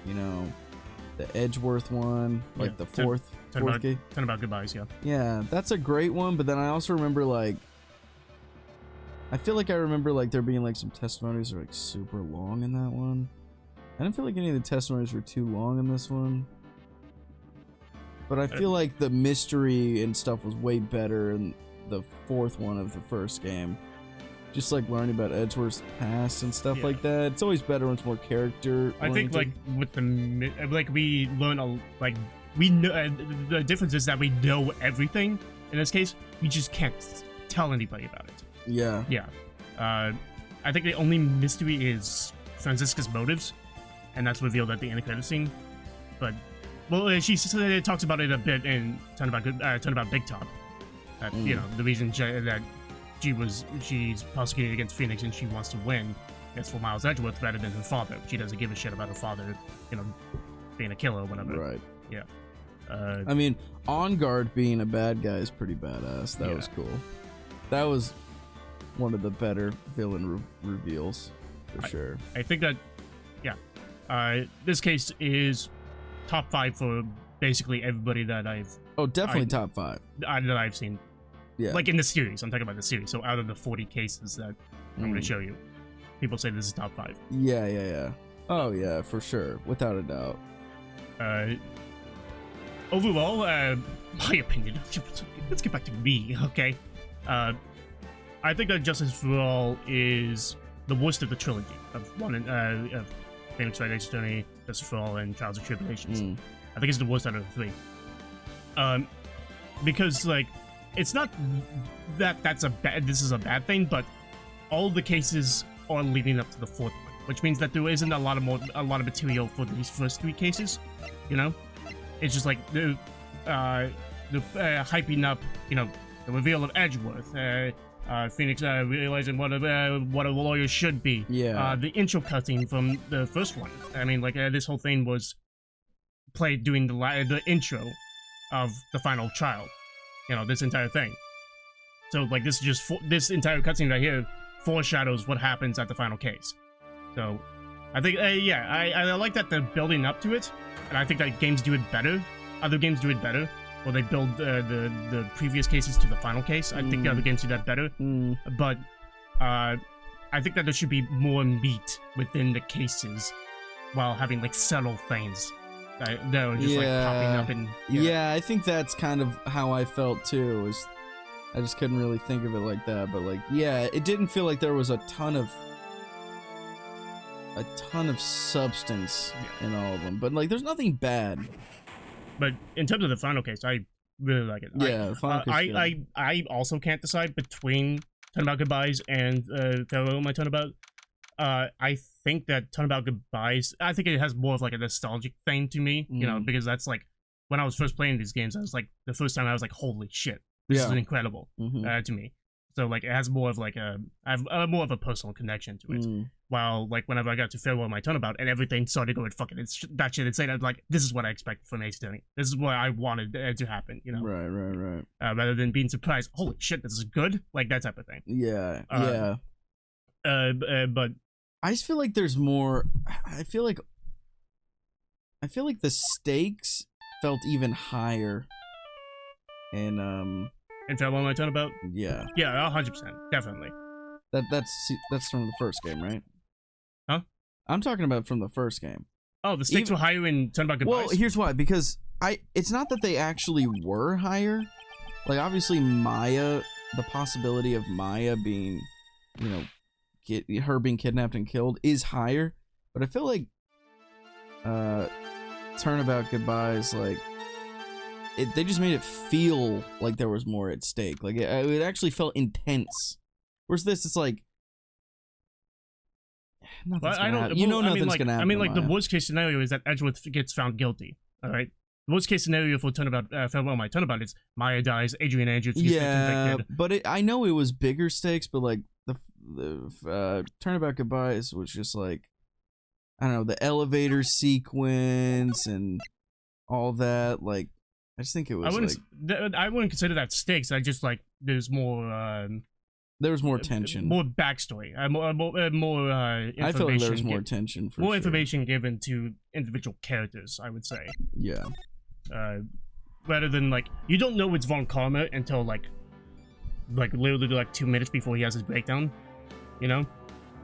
Speaker 4: the Edgeworth one, like
Speaker 3: Yeah,
Speaker 4: the fourth game.
Speaker 3: Turnabout Goodbyes, yeah.
Speaker 4: Yeah, that's a great one. But then I also remember like, I feel like I remember like there being like some testimonies that are like super long in that one. I didn't feel like any of the testimonies were too long in this one. But I feel like the mystery and stuff was way better in the fourth one of the first game. Just like learning about Edgeworth's past and stuff like that. It's always better when it's more character.
Speaker 3: I think like with the we learn we know the difference is that we know everything. In this case, we just can't tell anybody about it.
Speaker 4: Yeah.
Speaker 3: Yeah. I think the only mystery is Franziska's motives, and that's revealed at the end of credit scene. But well, she talks about it a bit in Turnabout Big Top. The reason that she's prosecuted against Phoenix and she wants to win is for Miles Edgeworth rather than her father. She doesn't give a shit about her father, being a killer or whatever.
Speaker 4: Right.
Speaker 3: Yeah.
Speaker 4: I mean, On Guard being a bad guy is pretty badass. That was cool. That was one of the better villain reveals for sure.
Speaker 3: I think that, this case is top 5 for basically everybody that
Speaker 4: definitely top 5
Speaker 3: that I've seen.
Speaker 4: Yeah.
Speaker 3: Like in the series, I'm talking about the series. So out of the 40 cases that I'm going to show you, people say this is top 5.
Speaker 4: Yeah. Oh yeah, for sure, without a doubt.
Speaker 3: Overall, my opinion. Let's get back to me, okay? I think that Justice for All is the worst of the trilogy of Phoenix Wright Ace Attorney, Justice for All, and Trials of Tribulations. I think it's the worst out of the 3. Because like, it's not that this is a bad thing, but all the cases are leading up to the 4th one, which means that there isn't a lot of material for these first 3 cases. It's just like the hyping up, the reveal of Edgeworth, Phoenix realizing what a lawyer should be.
Speaker 4: Yeah.
Speaker 3: The intro cutting from the first one. I mean, like this whole thing was played during the intro of the final trial. This entire thing. So like this is just this entire cutscene right here foreshadows what happens at the final case. So I think I like that they're building up to it, and I think that games do it better. Other games do it better, where they build the previous cases to the final case. I think the other games do that better. But I think that there should be more meat within the cases, while having like subtle things that are just like popping up and
Speaker 4: yeah, I think that's kind of how I felt too. I just couldn't really think of it like that, but like it didn't feel like there was a ton of substance in all of them, but like there's nothing bad.
Speaker 3: But in terms of the final case, I really like it.
Speaker 4: Yeah, the final case
Speaker 3: I also can't decide between Turnabout Goodbyes and Farewell My Turnabout. I think that Turnabout Goodbyes, I think it has more of like a nostalgic thing to me, because that's like when I was first playing these games, I was like, the first time I was like, holy shit, this is incredible to me. So like it has more of like I have more of a personal connection to it. While like whenever I got to Farewell My Turnabout and everything started going fucking that shit insane, I was like, this is what I expected from Ace Attorney. This is what I wanted to happen, you know?
Speaker 4: Right.
Speaker 3: Rather than being surprised, holy shit, this is good, like that type of thing.
Speaker 4: Yeah.
Speaker 3: But
Speaker 4: I just feel like there's more. I feel like the stakes felt even higher. And
Speaker 3: Farewell My Turnabout.
Speaker 4: Yeah.
Speaker 3: Yeah, 100%, definitely.
Speaker 4: That's from the first game, right?
Speaker 3: Huh?
Speaker 4: I'm talking about from the first game.
Speaker 3: Oh, the stakes were higher in Turnabout Goodbyes?
Speaker 4: Well, here's why. Because it's not that they actually were higher. Like, obviously, Maya, the possibility of Maya being, you know, her being kidnapped and killed is higher. But I feel like Turnabout Goodbyes, like, they just made it feel like there was more at stake. Like, it actually felt intense. Whereas this, it's like, nothing's gonna happen. You know nothing's gonna happen.
Speaker 3: I mean, like, the worst case scenario is that Edgeworth gets found guilty. All right. The worst case scenario for Farewell My Turnabout is Maya dies, Adrian Andrews gets convicted.
Speaker 4: But I know it was bigger stakes, but like the Turnabout Goodbyes was just like, I don't know, the elevator sequence and all that. Like, I just think it was.
Speaker 3: I wouldn't consider that stakes. I just like there's more.
Speaker 4: There was more tension,
Speaker 3: more backstory, more information.
Speaker 4: I feel like there was more tension.
Speaker 3: More information given to individual characters, I would say.
Speaker 4: Yeah.
Speaker 3: Rather than like you don't know it's Von Karma until like literally like 2 minutes before he has his breakdown, you know.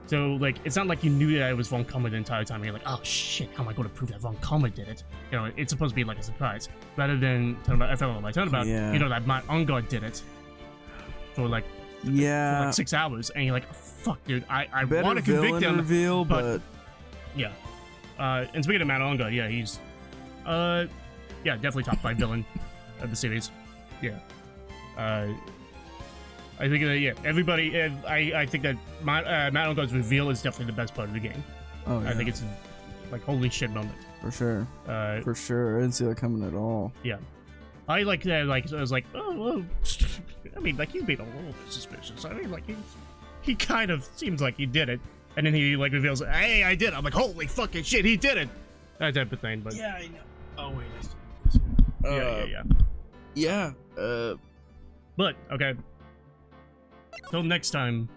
Speaker 3: So like it's not like you knew that it was Von Karma the entire time. You're like, oh shit, how am I going to prove that Von Karma did it? You know, it's supposed to be like a surprise. Rather than Farewell My Turnabout, you know that Matt Ungard did it for like.
Speaker 4: Yeah,
Speaker 3: for like 6 hours, and you're like, oh, "Fuck, dude, I
Speaker 4: better
Speaker 3: want to convict him."
Speaker 4: Reveal, but
Speaker 3: yeah. And speaking of Matt Ungard, yeah, he's, definitely top 5 villain of the series. Yeah. I think that everybody. I think that Matt Ungard's reveal is definitely the best part of the game.
Speaker 4: Oh, yeah.
Speaker 3: I think it's like holy shit moment.
Speaker 4: For sure. For sure, I didn't see that coming at all.
Speaker 3: Yeah. I like that. Like I was like, oh, well, I mean, like he's being a little bit suspicious. I mean, like he kind of seems like he did it, and then he like reveals, hey, I did it. I'm like, holy fucking shit, he did it. That type of thing. But
Speaker 5: yeah, I know. Oh wait,
Speaker 3: yeah. But okay. Till next time,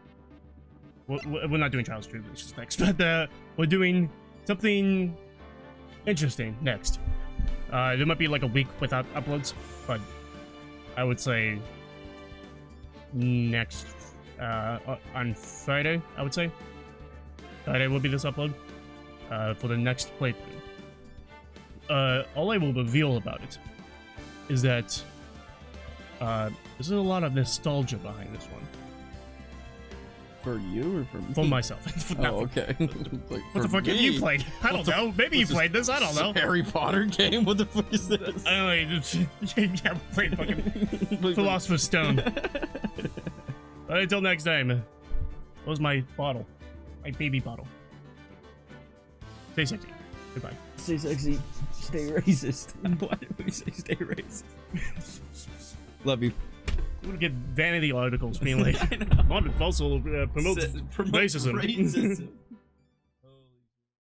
Speaker 3: we're not doing Trials Tribulations next, but we're doing something interesting next. There might be like a week without uploads, but I would say next on Friday, I would say Friday will be this upload for the next playthrough. All I will reveal about it is that there's a lot of nostalgia behind this one.
Speaker 4: For you or for me?
Speaker 3: For myself.
Speaker 4: Oh, okay.
Speaker 3: Like, what the fuck have you played? I don't know. Maybe you played this. I don't know.
Speaker 4: Harry Potter game? What the fuck is this?
Speaker 3: I played fucking Philosopher's Stone. Until next time. What was my bottle? My baby bottle. Stay sexy. Goodbye.
Speaker 4: Stay sexy. Stay racist. Why did we say stay racist? Love you.
Speaker 3: We would get vanity articles being like, London Fossil promotes racism.